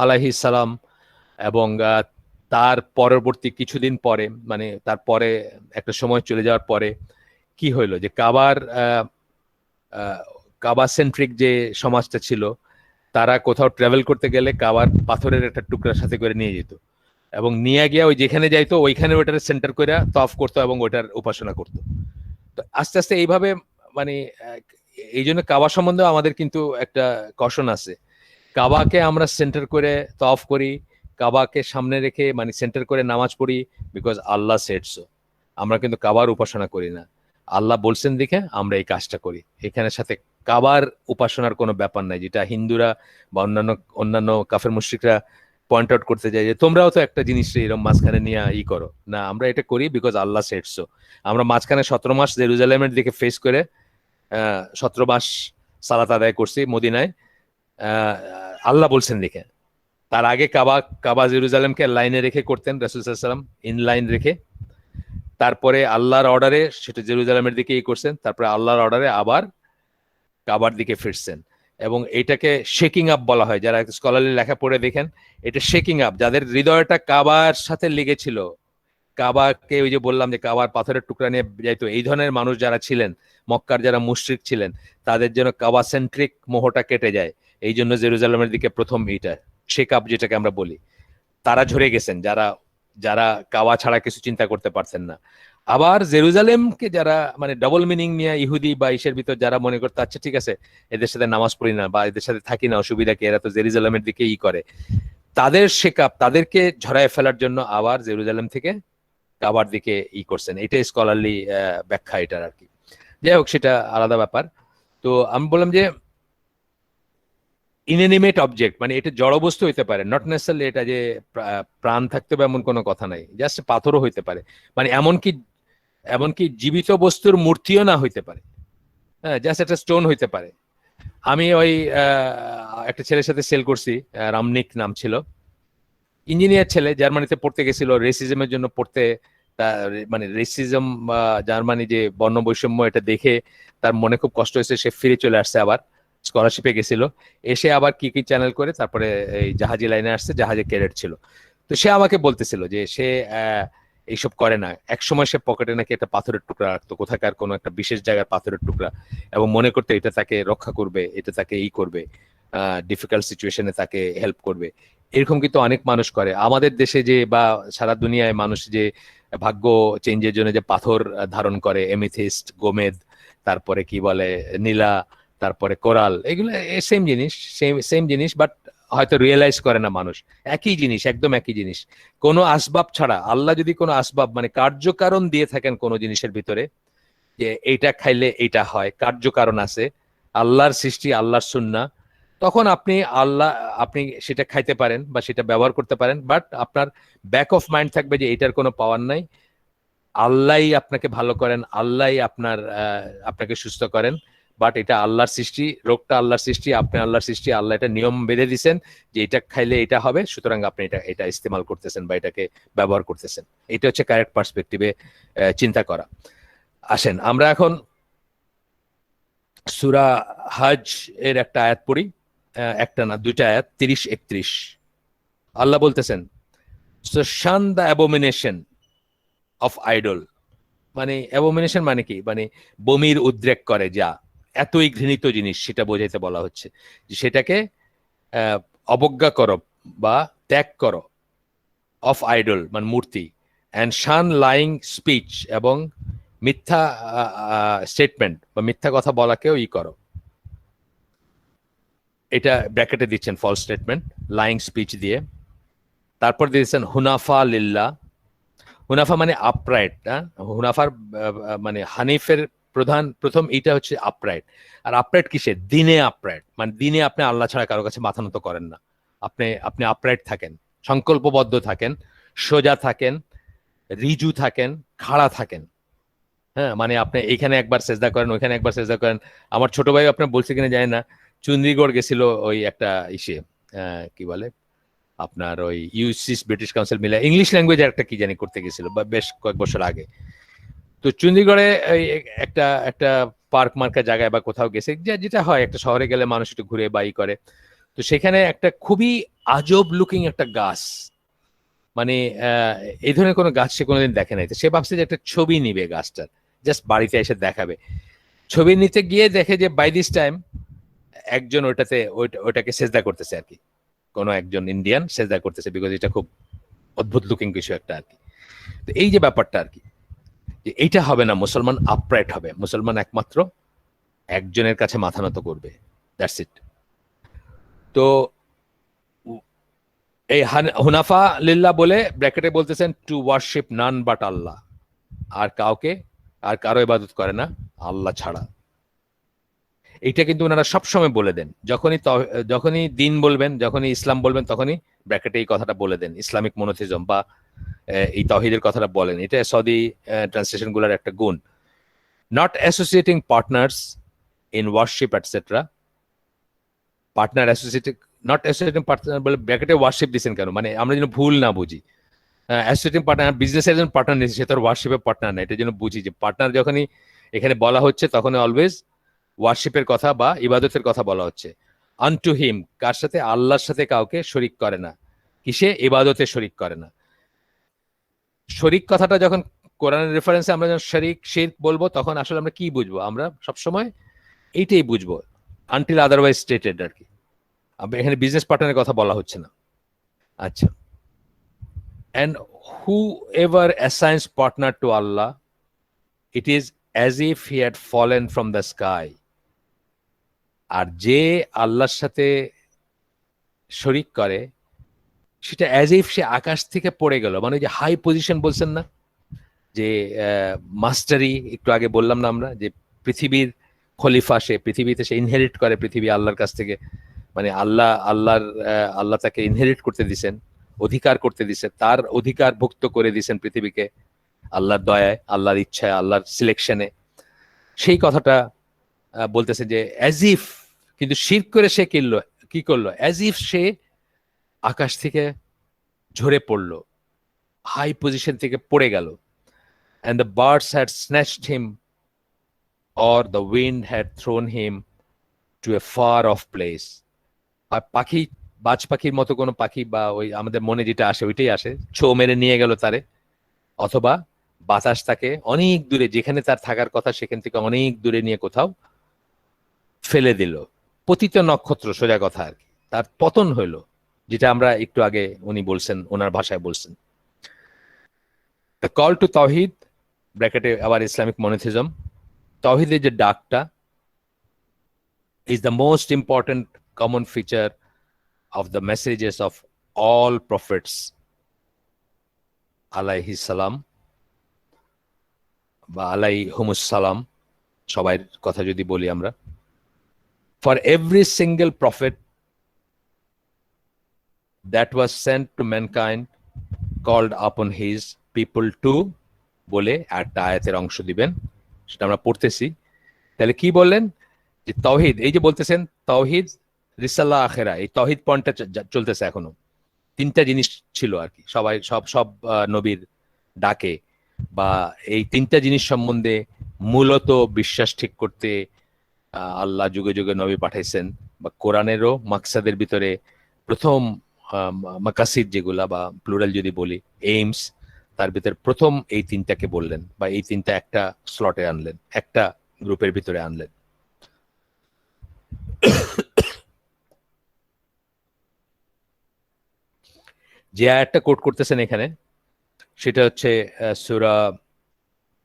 আলাইহিস সালাম, এবং তার পরবর্তী কিছুদিন পরে, মানে তারপরে একটা সময় চলে যাওয়ার পরে কি হইলো যে কাবা সেন্ট্রিক যে সমাজটা ছিল, তারা কোথাও ট্রাভেল করতে গেলে কাবার পাথরের একটা টুকরার সাথে করে নিয়ে যেত, এবং নিয়ে গিয়া ওই যেখানে যাইতো ওইখানে ওটার সেন্টার করে তফ করতো এবং ওটার উপাসনা করতো। তো আস্তে আস্তে এইভাবে মানে এই জন্য কাবা সম্বন্ধে আমাদের কিন্তু একটা কশন আছে। কাবাকে আমরা সেন্টার করে তফ করি, কাবাকে সামনে রেখে মানে সেন্টার করে নামাজ পড়ি, বিকজ আল্লাহ সেড সো। আমরা কিন্তু কাবার উপাসনা করি না, আল্লাহ বলছেন দেখে আমরা এই কাজটা করি। এখানের সাথে কাবার উপাসনার কোনো ব্যাপার নাই, যেটা হিন্দুরা বা অন্যান্য অন্যান্য কাফের মুশরিকরা পয়েন্ট আউট করতে যায় যে তোমরাও তো একটা জিনিস এরকম মাঝখানে নিয়ে করো না। আমরা এটা করি বিকজ আল্লাহ সেড সো। আমরা মাঝখানে 17 মাস জেরুজালেমের দিকে ফেস করে 17 মাস সালাত আদায় করছি মদিনায়, আল্লাহ বলছেন দেখে। তার আগে কাবা জেরুজালেমকে লাইনে রেখে করতেন রাসূল সাল্লাল্লাহু আলাইহি ওয়াসাল্লাম, ইন লাইন রেখে। তারপরে আল্লাহর অর্ডারে সেটা জেরুজালেমের দিকে করছেন, তারপরে আল্লাহর অর্ডারে আবার কাবার দিকে ফিরছেন। এবং এটাকে শেকিং আপ বলা হয়। যারা স্কলারলি লেখা পড়ে দেখেন, এটা শেকিং আপ। যাদের হৃদয়টা কাবার সাথে লেগেছিল, কাবাকে ওই যে বললাম যে কাবার পাথরের টুকরা নিয়ে যাইতো, এই ধরনের মানুষ যারা ছিলেন, মক্কার যারা মুশরিক ছিলেন, তাদের জন্য কাবা সেন্ট্রিক মোহটা কেটে যায়। এই জন্য জেরুজালেমের দিকে প্রথম শেক আপ যেটাকে আমরা বলি, তারা ঝরে গেছেন, যারা যারা কাবা ছাড়া কিছু চিন্তা করতে পারছেন না। আবার জেরুজালেমকে যারা মানে ডবল মিনিং নিয়ে ইহুদি বা ইসের ভিতর যারা মনে করতে আচ্ছা ঠিক আছে এদের সাথে নামাজ পড়ি না বা এদের সাথে থাকি না, অসুবিধা কি, এরা তো জেরুজালেমের দিকে করে, তাদের শেকআপ, তাদেরকে ঝরায় ফেলার জন্য আবার জেরুজালেম থেকে কাবার দিকে করছেন। এটাই স্কলারলি ব্যাখ্যা এটার আর কি। যাই হোক, সেটা আলাদা ব্যাপার। তো আমি বললাম যে ইনএনিমেট অবজেক্ট, মানে এটা জড়বস্তু হইতে পারে, নট নেসেসারলি এটা যে প্রাণ থাকতে হবে এমন কোনো কথা নাই, জাস্ট পাথরও হইতে পারে, মানে এমনকি এমনকি জীবিত বস্তুর মূর্তিও না হইতে পারে, হ্যাঁ, জাস্ট একটা স্টোন হইতে পারে। আমি ওই একটা ছেলের সাথে সেল করছি, রামনিক নাম ছিল, ইঞ্জিনিয়ার ছেলে, জার্মানিতে পড়তে গেছিল রেসিজমের জন্য পড়তে। মানে রেসিজম বা জার্মানি যে বর্ণ বৈষম্য, এটা দেখে তার মনে খুব কষ্ট হয়েছে, সে ফিরে চলে আসছে, আবার স্কলারশিপে গেছিল, এসে আবার কি কি চ্যানেল করে তারপরে এই জাহাজি লাইনে আসছে, জাহাজে ক্যাডেট ছিল। তো সে আমাকে বলতেছিল যে সে এইসব করে না, একসময় সে পকেটে নাকি একটা পাথরের টুকরা রাখতো, কোথাকার কোনো একটা বিশেষ জায়গার পাথরের টুকরা, এবং মনে করতে এটা তাকে রক্ষা করবে, এটা তাকে এই করবে, ডিফিকাল্ট সিচুয়েশনে তাকে হেল্প করবে। এরকম কিন্তু অনেক মানুষ করে আমাদের দেশে, যে বা সারা দুনিয়ায় মানুষ যে ভাগ্য চেঞ্জের জন্য যে পাথর ধারণ করে, এমিথিস্ট, গোমেদ, তারপরে কি বলে নীলা, তারপরে কোরাল, এগুলো সেম জিনিস, সেম জিনিস, বাট হয়তো রিয়েলাইজ করে না মানুষ। একই জিনিস, একদম একই জিনিস। কোনো আসবাব ছাড়া, আল্লাহ যদি কোনো আসবাব মানে কার্যকারণ দিয়ে থাকেন কোনো জিনিসের ভিতরে, যে এইটা খাইলে এইটা হয়, কার্যকারণ আছে, আল্লাহর সৃষ্টি, আল্লাহর সুন্নাহ, তখন আপনি সেটা খাইতে পারেন বা সেটা ব্যবহার করতে পারেন, বাট আপনার ব্যাক অফ মাইন্ড থাকবে যে এটার কোনো পাওয়ার নাই, আল্লাহই আপনাকে ভালো করেন, আল্লাহই আপনাকে সুস্থ করেন, বাট এটা আল্লাহর সৃষ্টি, রোগটা আল্লাহর সৃষ্টি, আপনি আল্লাহর সৃষ্টি, আল্লাহ এটা নিয়ম বেঁধে দিছেন যে এটা খাইলে এটা হবে, সুতরাং আপনি এটা এটা ইস্তেমাল করতেছেন বা এটাকে ব্যবহার করতেছেন। এটা হচ্ছে কারেক্ট পার্সপেক্টিভে চিন্তা করা। আসেন আমরা এখন সূরা হজ এর একটা আয়াত পড়ি, একটা না দুইটা আয়াত, 30-31। আল্লাহ বলতেছেন, so shun the abomination of idol, মানে অ্যাবোমিনেশন মানে কি, মানে বমির উদ্রেক করে যা, এতই ঘৃণিত জিনিস সেটা বোঝাইতে বলা হচ্ছে, যে সেটাকে অবজ্ঞা করো বা ত্যাগ করো, অফ আইডল মানে মূর্তি, অ্যান্ড শান লাইং স্পিচ, এবং মিথ্যা স্টেটমেন্ট বা মিথ্যা কথা বলাকেও করো। এটা ব্র্যাকেটে দিচ্ছেন ফলস স্টেটমেন্ট লাইং স্পিচ দিয়ে। তারপর দিয়েছেন হুনাফা লিল্লাহ, হুনাফা মানে আপরাইট, হুনাফার মানে হানিফের প্রথম এইটা হচ্ছে আপরাইট। আর আপরাইট কিসের? দিনে আপরাইট, মানে দিনে আপনি আল্লাহ ছাড়া কারো কাছে মাথা নত করেন না, আপনি আপনি আপরাইট থাকেন, সংকল্পবদ্ধ থাকেন, সোজা থাকেন, রিজু থাকেন, খাড়া থাকেন। হ্যাঁ, মানে আপনি এইখানে একবার সেজদা করেন, ওইখানে একবার সেজদা করেন। আমার ছোট ভাই আপনার বলছে কিনা জানি না, চন্ডীগড় গেছিল ওই একটা ইসে, কি বলে আপনার ওই ইউসিস ব্রিটিশ কাউন্সিল মিলে ইংলিশ ল্যাঙ্গুয়েজ একটা কি জানি করতে গেছিল বা বেশ কয়েক বছর আগে। তো চণ্ডীগড়ে একটা একটা পার্ক মার্কা জায়গায় বা কোথাও গেছে, যেটা হয় একটা শহরে গেলে মানুষ একটু ঘুরে বাই করে। তো সেখানে একটা খুবই আজব লুকিং একটা গাছ, মানে এই ধরনের কোনো গাছ সে কোনোদিন দেখে নাই। তো সে ভাবছে যে একটা ছবি নিবে গাছটার, জাস্ট বাড়িতে এসে দেখাবে। ছবি নিতে গিয়ে দেখে যে বাই দিস টাইম একজন ওটাকে সেজদা করতেছে আর কি, কোনো একজন ইন্ডিয়ান সেজদা করতেছে, বিকজ এটা খুব অদ্ভুত লুকিং কিছু একটা আর কি। তো এই যে ব্যাপারটা আর কি, যে এইটা হবে না, মুসলমান আপরাইট হবে, মুসলমান একমাত্র একজনের কাছে মাথা নত করবে, দ্যাটস ইট। তো এই হুনাফা লিল্লাহ বলে ব্র্যাকেটে বলতেছেন টু ওয়ার্শিপ নান বাট আল্লাহ, আর কাউকে আর কারো ইবাদত করে না আল্লাহ ছাড়া। এটা কিন্তু ওনারা সবসময় বলে দেন, যখনই দিন বলবেন, যখনই ইসলাম বলবেন, তখনই ব্র্যাকেটে এই কথাটা বলে দেন, ইসলামিক মনোথিজম বা এই তাওহীদের কথাটা বলেন। এটা সৌদি ট্রান্সলেশন গুলার একটা গুণ। Not associating partners in worship etcetera, partner associating, not associating partner বলে ব্র্যাকেটে ওয়ার্শিপ দিচ্ছেন কেন, মানে আমরা যেন ভুল না বুঝি। অ্যাসোসিয়েটিং পার্টনার, বিজনেসের একজন পার্টনার নিয়েছে, সে তো ওয়ার্শিপের পার্টনার না, এটা যেন বুঝি যে পার্টনার যখনই এখানে বলা হচ্ছে তখনই অলওয়েজ ওয়ার্শিপের কথা বা ইবাদতের কথা বলা হচ্ছে। আনটু হিম, কার সাথে? আল্লাহর সাথে কাউকে শরিক করে না, কিসে? ইবাদতে শরিক করে না। শরিক কথাটা যখন কোরআনের রেফারেন্সে আমরা যখন শিরক বলবো, তখন আসলে আমরা কি বুঝবো? আমরা সবসময় এইটাই বুঝবো, আনটিল আদারওয়াইজ স্টেটেড আর কি। এখানে বিজনেস পার্টনারের কথা বলা হচ্ছে না। আচ্ছা, and whoever assigns partner to Allah, it is as if he had fallen from the sky. আর যে আল্লাহর সাথে শরিক করে, সেটা অ্যাজ ইফ সে আকাশ থেকে পড়ে গেল, মানে যে হাই পজিশন বলছেন না, যে মাস্টারি একটু আগে বললাম না আমরা, যে পৃথিবীর খলিফা, সে পৃথিবীতে সে ইনহেরিট করে পৃথিবী আল্লাহর কাছ থেকে, মানে আল্লাহ তাকে ইনহেরিট করতে দিছেন, অধিকার করতে দিছেন, তার অধিকার ভুক্ত করে দিছেন পৃথিবীকে আল্লাহর দয়ায়, আল্লাহর ইচ্ছায়, আল্লাহর সিলেকশনে। সেই কথাটা বলতেছে যে অ্যাজ ইফ, কিন্তু শিরক করে সে কি করলো, অ্যাজ ইফ সে আকাশ থেকে ঝরে পড়লো, হাই পজিশন থেকে পড়ে গেল, and the birds had snatched him or the wind had thrown him to a far off place. আর পাখি, বাজ পাখির মতো কোনো পাখি, বা ওই আমাদের মনে যেটা আসে ওইটাই আসে, ছো মেরে নিয়ে গেল তারে, অথবা বাতাস তাকে অনেক দূরে, যেখানে তার থাকার কথা সেখান থেকে অনেক দূরে নিয়ে কোথাও ফেলে দিল। পতিত নক্ষত্র, সোজা কথা আর কি, তার পতন হইল, যেটা আমরা একটু আগে উনি বলছেন, ওনার ভাষায় বলছেন। দ্য কল টু তাওহীদ, ব্র্যাকেটে আবার ইসলামিক মনোথিজম, তাওহীদের যে ডাকটা is the most important common feature of the messages of all prophets আলাইহি সালাম বা আলাইহুমুস সালাম, সবাই কথা যদি বলি আমরা, for every single prophet that was sent to mankind called upon his people to বলে একটা আয়াতের অংশ দিবেন, সেটা আমরা পড়তেছি। তাহলে কি বললেন, যে তাওহীদ, এই যে বলতেছেন তাওহীদ রিসালা আখেরা, এই তাওহীদ পয়েন্টটা চলতেছে এখনো। তিনটা জিনিস ছিল আর কি, সবাই সব নবীর ডাকে, বা এই তিনটা জিনিস সম্বন্ধে মূলত বিশ্বাস ঠিক করতে আল্লাহ যুগে যুগে নবী পাঠাইছেন, বা কোরআনেরও মাকসাদের ভিতরে প্রথম মাকাসিদ যেগুলা, বা প্লুরাল যদি বলি এইমস, তার ভিতরে প্রথম এই তিনটাকে বললেন, বা এই তিনটা একটা স্লটে আনলেন, একটা গ্রুপের ভিতরে আনলেন। যে আয়াতটা কোট করতেছেন এখানে, সেটা হচ্ছে সূরা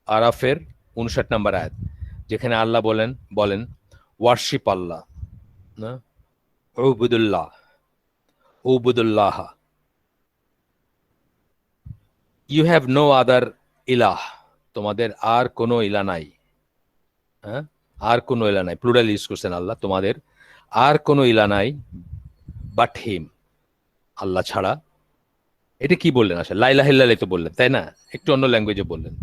আরাফের 59 নম্বর আয়াত, যেখানে আল্লাহ বলেন ওয়ার্শিপ আল্লাহ, না উবুদুল্লাহ, ইউ হ্যাভ নো আদার ইলাহ, তোমাদের আর কোনো ইলা নাই, হ্যাঁ, আর কোনো ইলা নাই, প্লুরাল ইউজ করছেন আল্লাহ, তোমাদের আর কোনো ইলা নাই বাট হিম, আল্লাহ ছাড়া। এটা কি বললেন আসলে, লা ইলাহা ইল্লাল্লাহ তো বললেন, তাই না? একটু অন্য ল্যাঙ্গুয়েজে বললেন।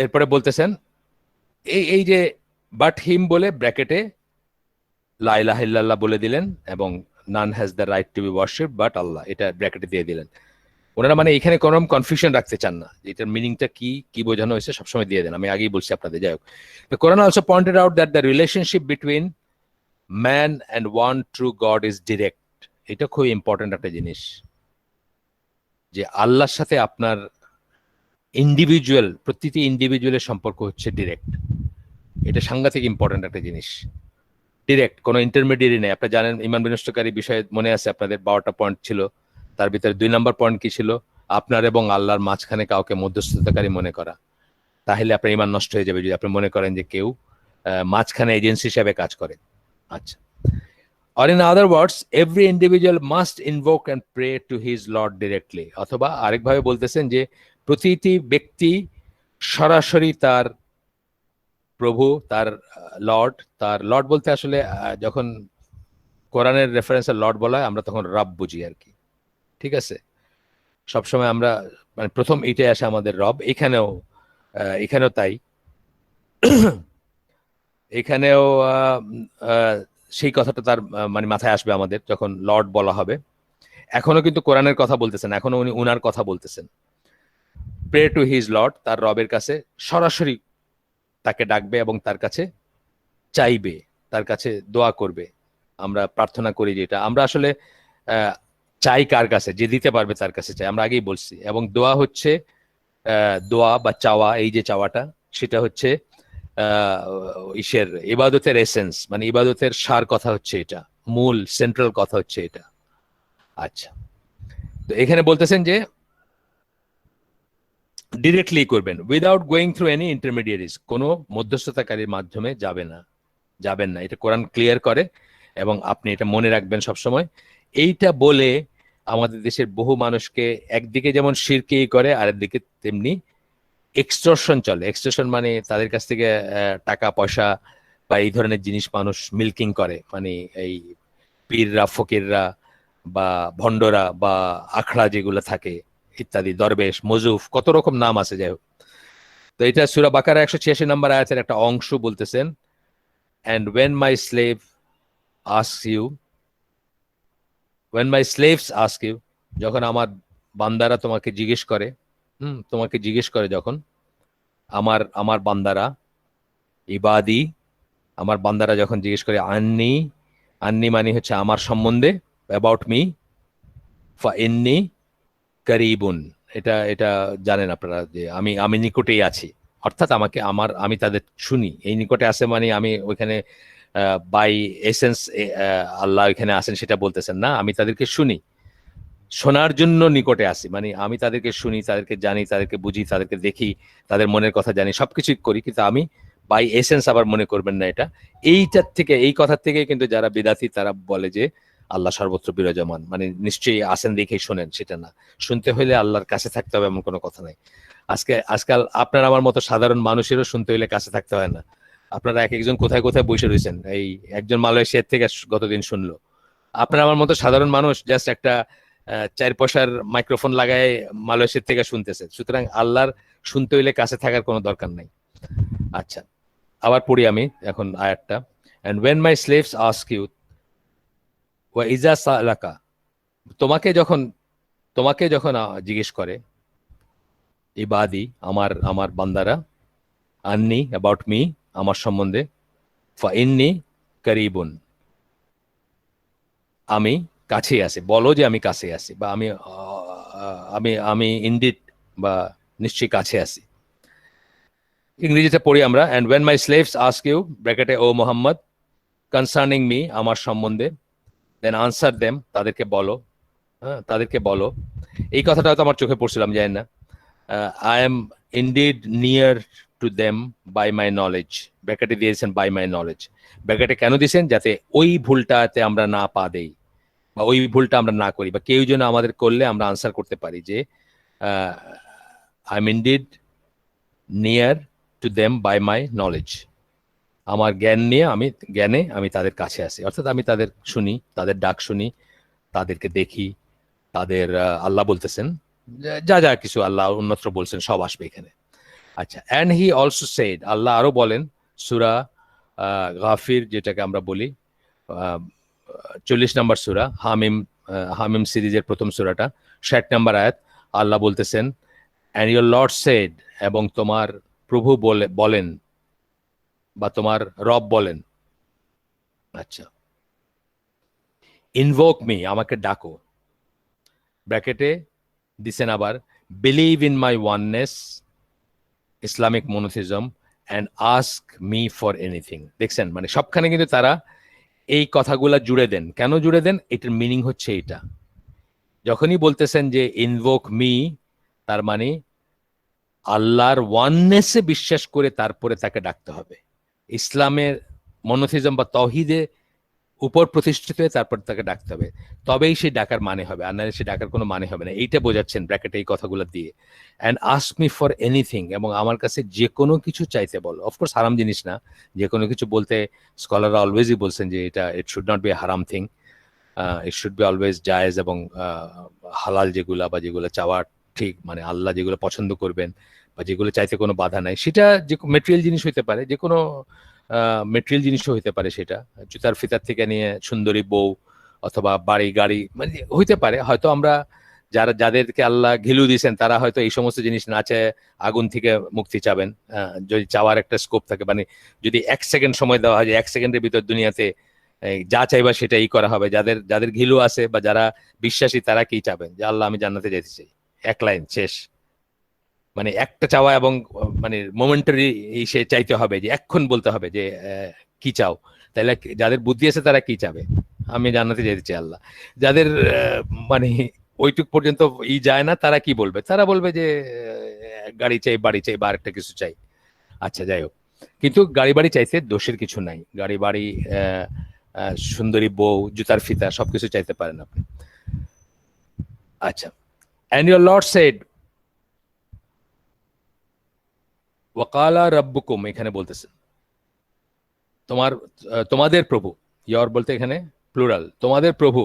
এরপরে বলতেছেন এই যে বাট হিম বলে ব্র্যাকেটে লা ইলাহা ইল্লাল্লাহ বলে দিলেন, এবং none has the right to be worship but Allah, এটা ব্র্যাকেটে দিয়ে দিলেন। ওনারা মানে এখানে কোনো কনফিউশন রাখতে চান না, এটার মিনিংটা কি বোঝানো হয়েছে সবসময় দিয়ে দেন, আমি আগেই বলছি আপনাদের। যাই হোক, the Quran also pointed out that the relationship between man and one true God is direct. এটা খুব ইম্পর্টেন্ট একটা জিনিস, যে আল্লাহর সাথে আপনার প্রতিটি ইন্ডিভিজুয়ালের সম্পর্ক হচ্ছে ডিরেক্ট। এটা সাংঘাতিক ইম্পর্টেন্ট একটা জিনিস, ডিরেক্ট, কোনো ইন্টারমিডিয়েরি নেই। আপনি জানেন ঈমান বিনষ্টকারী বিষয়ে মনে আছে আপনাদের 12টা পয়েন্ট ছিল, তার ভিতরে 2 নম্বর পয়েন্ট কি ছিল, আপনার এবং আল্লাহর মাঝখানে কাউকে মধ্যস্থতাকারী মনে করা। তাহলে আপনার ঈমান নষ্ট হয়ে যাবে যদি আপনি মনে করেন যে কেউ মাঝখানে এজেন্সি হিসেবে কাজ করে। আচ্ছা, or in other words every individual must invoke and pray to his Lord directly, অথবা আরেকভাবে বলতেছেন যে প্রতিটি ব্যক্তি সরাসরি তার প্রভু, তার লর্ড বলতে আসলে যখন কোরআনের রেফারেন্সে লর্ড বলা হয় আমরা তখন রব বুঝি আর কি, ঠিক আছে? সবসময় আমরা মানে প্রথম এইটাই আসে আমাদের রব। এখানেও তাই, এখানেও সেই কথাটা তার মানে মাথায় আসবে আমাদের যখন লর্ড বলা হবে। এখনো কিন্তু কোরআনের কথা বলতেছেন, এখনো উনি উনার কথা বলতেছেন। প্রে টু হিজ লর্ড, তার রবের কাছে সরাসরি তাকে ডাকবে এবং তার কাছে চাইবে, তার কাছে দোয়া করবে। আমরা প্রার্থনা করি, যেটা আমরা আসলে চাই কার কাছে, যে দিতে পারবে তার কাছে চাই, আমরা আগেই বলছি। এবং দোয়া হচ্ছে দোয়া বা চাওয়া, এই যে চাওয়াটা, সেটা হচ্ছে ইবাদতের এসেন্স, মানে ইবাদতের সার কথা হচ্ছে এটা, মূল সেন্ট্রাল কথা হচ্ছে এটা। আচ্ছা, তো এখানে বলতেছেন যে ডিরেক্টলি করবেন, without going through any intermediaries, কোনো মধ্যস্থতাকারীর মাধ্যমে যাবেন না, এটা কোরআন ক্লিয়ার করে। এবং আপনি এটা মনে রাখবেন সবসময়। এইটা বলে আমাদের দেশের বহু মানুষকে একদিকে যেমন শিরকেই করে, আরেক দিকে তেমনি এক্সটর্শন চলে। এক্সটর্শন মানে তাদের কাছ থেকে টাকা পয়সা বা এই ধরনের জিনিস মানুষ মিল্কিং করে, মানে এই পীররা, ফকিররা বা ভণ্ডরা বা আখড়া যেগুলো থাকে ইত্যাদি, দরবেশ, মজুফ, কত রকম নাম আছে, যাই হোক। তো এটা সূরা বাকারা 186 নম্বর আয়াতের একটা অংশ বলতেছেন, and when my slaves ask you, যখন আমার বান্দারা তোমাকে জিজ্ঞেস করে, তোমাকে জিজ্ঞেস করে যখন, আমার আমার বান্দারা, ইবাদি, আমার বান্দারা যখন জিজ্ঞেস করে, আন্নি, আন্নি মানে হচ্ছে আমার সম্বন্ধে, অ্যাবাউট মি, ফা ইন্নি কারিবুন, এটা এটা জানেন আপনারা যে আমি আমি নিকটেই আছি, অর্থাৎ আমাকে আমি তাদের শুনি। এই নিকটে আছে মানে আমি ওইখানে বাই এসেন্স আল্লাহ ওইখানে আছেন সেটা বলতেছেন না, আমি তাদেরকে শুনি, শোনার জন্য নিকটে আসি, মানে আমি তাদেরকে শুনি, তাদেরকে জানি, তাদেরকে বুঝি, তাদেরকে দেখি, তাদের মনের কথা জানি, সবকিছুই করি, কিন্তু আমি বাই এসেন্স আবার মনে করবেন না এটা। এইটার থেকে, এই কথার থেকে কিন্তু যারা বিদাতি তারা বলে যে আল্লাহ সর্বত্র বিরাজমান, মানে নিশ্চয়ই আসেন দেখেই শোনেন, সেটা না। শুনতে হলে আল্লাহর কাছে থাকতে হবে এমন কোনো কথা নাই। আজকাল আপনার আমার মতো সাধারণ মানুষেরও শুনতে হলে কাছে থাকতে হয় না। আপনারা এক একজন কোথায় কোথায় বসে রয়েছেন, এই একজন মালয়েশিয়ার থেকে গতদিন শুনলো, আপনার আমার মতো সাধারণ মানুষ জাস্ট একটা 4 পয়সার মাইক্রোফোন লাগায় মালয়েশিয়ার থেকে শুনতেছে। সুতরাং আল্লাহর শুনতে হইলে কাছে থাকার কোনো দরকার নাই। আচ্ছা, আবার পড়ি আমি এখন আয়াতটা, and when my slaves ask you, ওয়া ইজা সালাকা, তোমাকে যখন জিজ্ঞেস করে, ইবাদি, আমার আমার বান্দারা, আন্নি, অ্যাবাউট মি, আমার সম্বন্ধে, ফা ইন্নি কারিবুন, আমি কাছেই আছি, বলো যে আমি কাছে আছি, বা আমি আমি আমি ইনডিড, বা নিশ্চয়ই কাছে আছি। ইংরেজিতে পড়ি আমরা, and when my slaves ask you, ব্র্যাকেটে ও মোহাম্মদ, কনসার্নিং মি, আমার সম্বন্ধে, দেন আনসার দেম, তাদেরকে বলো, হ্যাঁ তাদেরকে বলো। এই কথাটা হয়তো আমার চোখে পড়ছিলাম, জানি না। I am indeed near to them by my knowledge, ব্র্যাকেটে দিয়েছেন বাই মাই নলেজ। ব্র্যাকেটে কেন দিয়েছেন? যাতে ওই ভুলটাতে আমরা না পা দেই, বা ওই ভুলটা আমরা না করি, বা কেউ যেন আমাদের করলে আমরা আনসার করতে পারি যে I am indeed near to them by my knowledge, আমার জ্ঞানে আমি তাদের কাছে আছি, অর্থাৎ আমি তাদের শুনি, তাদের ডাক শুনি, তাদেরকে দেখি, তাদের আল্লাহ বলতেছেন, যা যা কিছু আল্লাহ অন্যত্র বলছেন সব আসবে এখানে। আচ্ছা, অ্যান্ড হি অলসো সেড, আল্লাহ আরো বলেন, সূরা গাফির যেটাকে আমরা বলি 40 নম্বর সূরা, হামিম সিরিজের প্রথম সূরাটা, 60 নম্বর আয়াত, আল্লাহ বলতেছেন, অ্যান্ড ইয়োর লর্ড সেড, এবং তোমার প্রভু বলেন, বা তোমার রব বলেন, আচ্ছা, ইনভোক মি, আমাকে ডাকো, ব্র্যাকেটে দিছেন আবার, believe in my oneness, Islamic monotheism, and ask me for anything. দেখছেন, মানে সবখানে কিন্তু তারা এই কথাগুলা জুড়ে দেন। কেন জুড়ে দেন? এটার মিনিং হচ্ছে এটা, যখনই বলতেছেন যে ইনভোক মি, তার মানে আল্লাহর ওয়াননেসে বিশ্বাস করে তারপরে তাকে ডাকতে হবে, ইসলামের মনোথিজম বা তৌহিদে উপর প্রতিষ্ঠিত হয়ে তারপর তাকে ডাকতে হবে, তবেই সেই ডাকার মানে হবে, আর নাহলে সেই ডাকার কোনো মানে হবে না। এইটা বোঝাচ্ছেন ব্র্যাকেটে এই কথাগুলো দিয়ে। And ask me for anything, এবং আমার কাছে যে কোনো কিছু চাইতে বলো। অফকোর্স হারাম জিনিস না, যে কোনো কিছু বলতে স্কলাররা অলওয়েজই বলছেন যে এটা it should not B A হারাম thing, it should be always জায়েজ, এবং হালাল যেগুলা, বা যেগুলো চাওয়ার ঠিক, মানে আল্লাহ যেগুলো পছন্দ করবেন, বা যেগুলো চাইতে কোনো বাধা নাই, সেটা যে মেটেরিয়াল জিনিস হইতে পারে, যে কোনো মেটেরিয়াল জিনিসও হইতে পারে, সেটা জুতার ফিতার থেকে নিয়ে সুন্দরী বউ, অথবা বাড়ি গাড়ি, মানে হইতে পারে। হয়তো আমরা যাদেরকে আল্লাহ ঘিলু দিয়েছেন তারা হয়তো এই সমস্ত জিনিস না চেয়ে আগুন থেকে মুক্তি চাবেন, যদি চাওয়ার একটা স্কোপ থাকে, মানে যদি 1 সেকেন্ড সময় দেওয়া হয় যে 1 সেকেন্ডের ভিতর দুনিয়াতে যা চাইবা সেটাই করা হবে, যাদের যাদের ঘিলু আছে বা যারা বিশ্বাসী তারা কি চাবেন, যে আল্লাহ আমি জান্নাতে যেতে চাই, এক লাইন শেষ, মানে একটা চাওয়া, এবং মানে মোমেন্টারি সে চাইতে হবে, যে এক্ষণ বলতে হবে যে কি চাও। তাহলে যাদের বুদ্ধি আছে তারা কি চাবে? আমি জান্নাতে যেতে চাই আল্লাহ। যাদের মানে ওইটুক পর্যন্ত যায় না, তারা কি বলবে? তারা বলবে যে গাড়ি চাই, বাড়ি চাই, বা আরেকটা কিছু চাই। আচ্ছা, যাই হোক, কিন্তু গাড়ি বাড়ি চাইতে দোষের কিছু নাই। গাড়ি বাড়ি, সুন্দরী বউ, জুতার ফিতা, সবকিছু চাইতে পারেন আপনি। আচ্ছা, and your Lord said, ওয়াকালা রাব্বুকুম এখানে বলতেছেন তোমাদের প্রভু, ইয়র বলতে এখানে প্লুরাল, তোমাদের প্রভু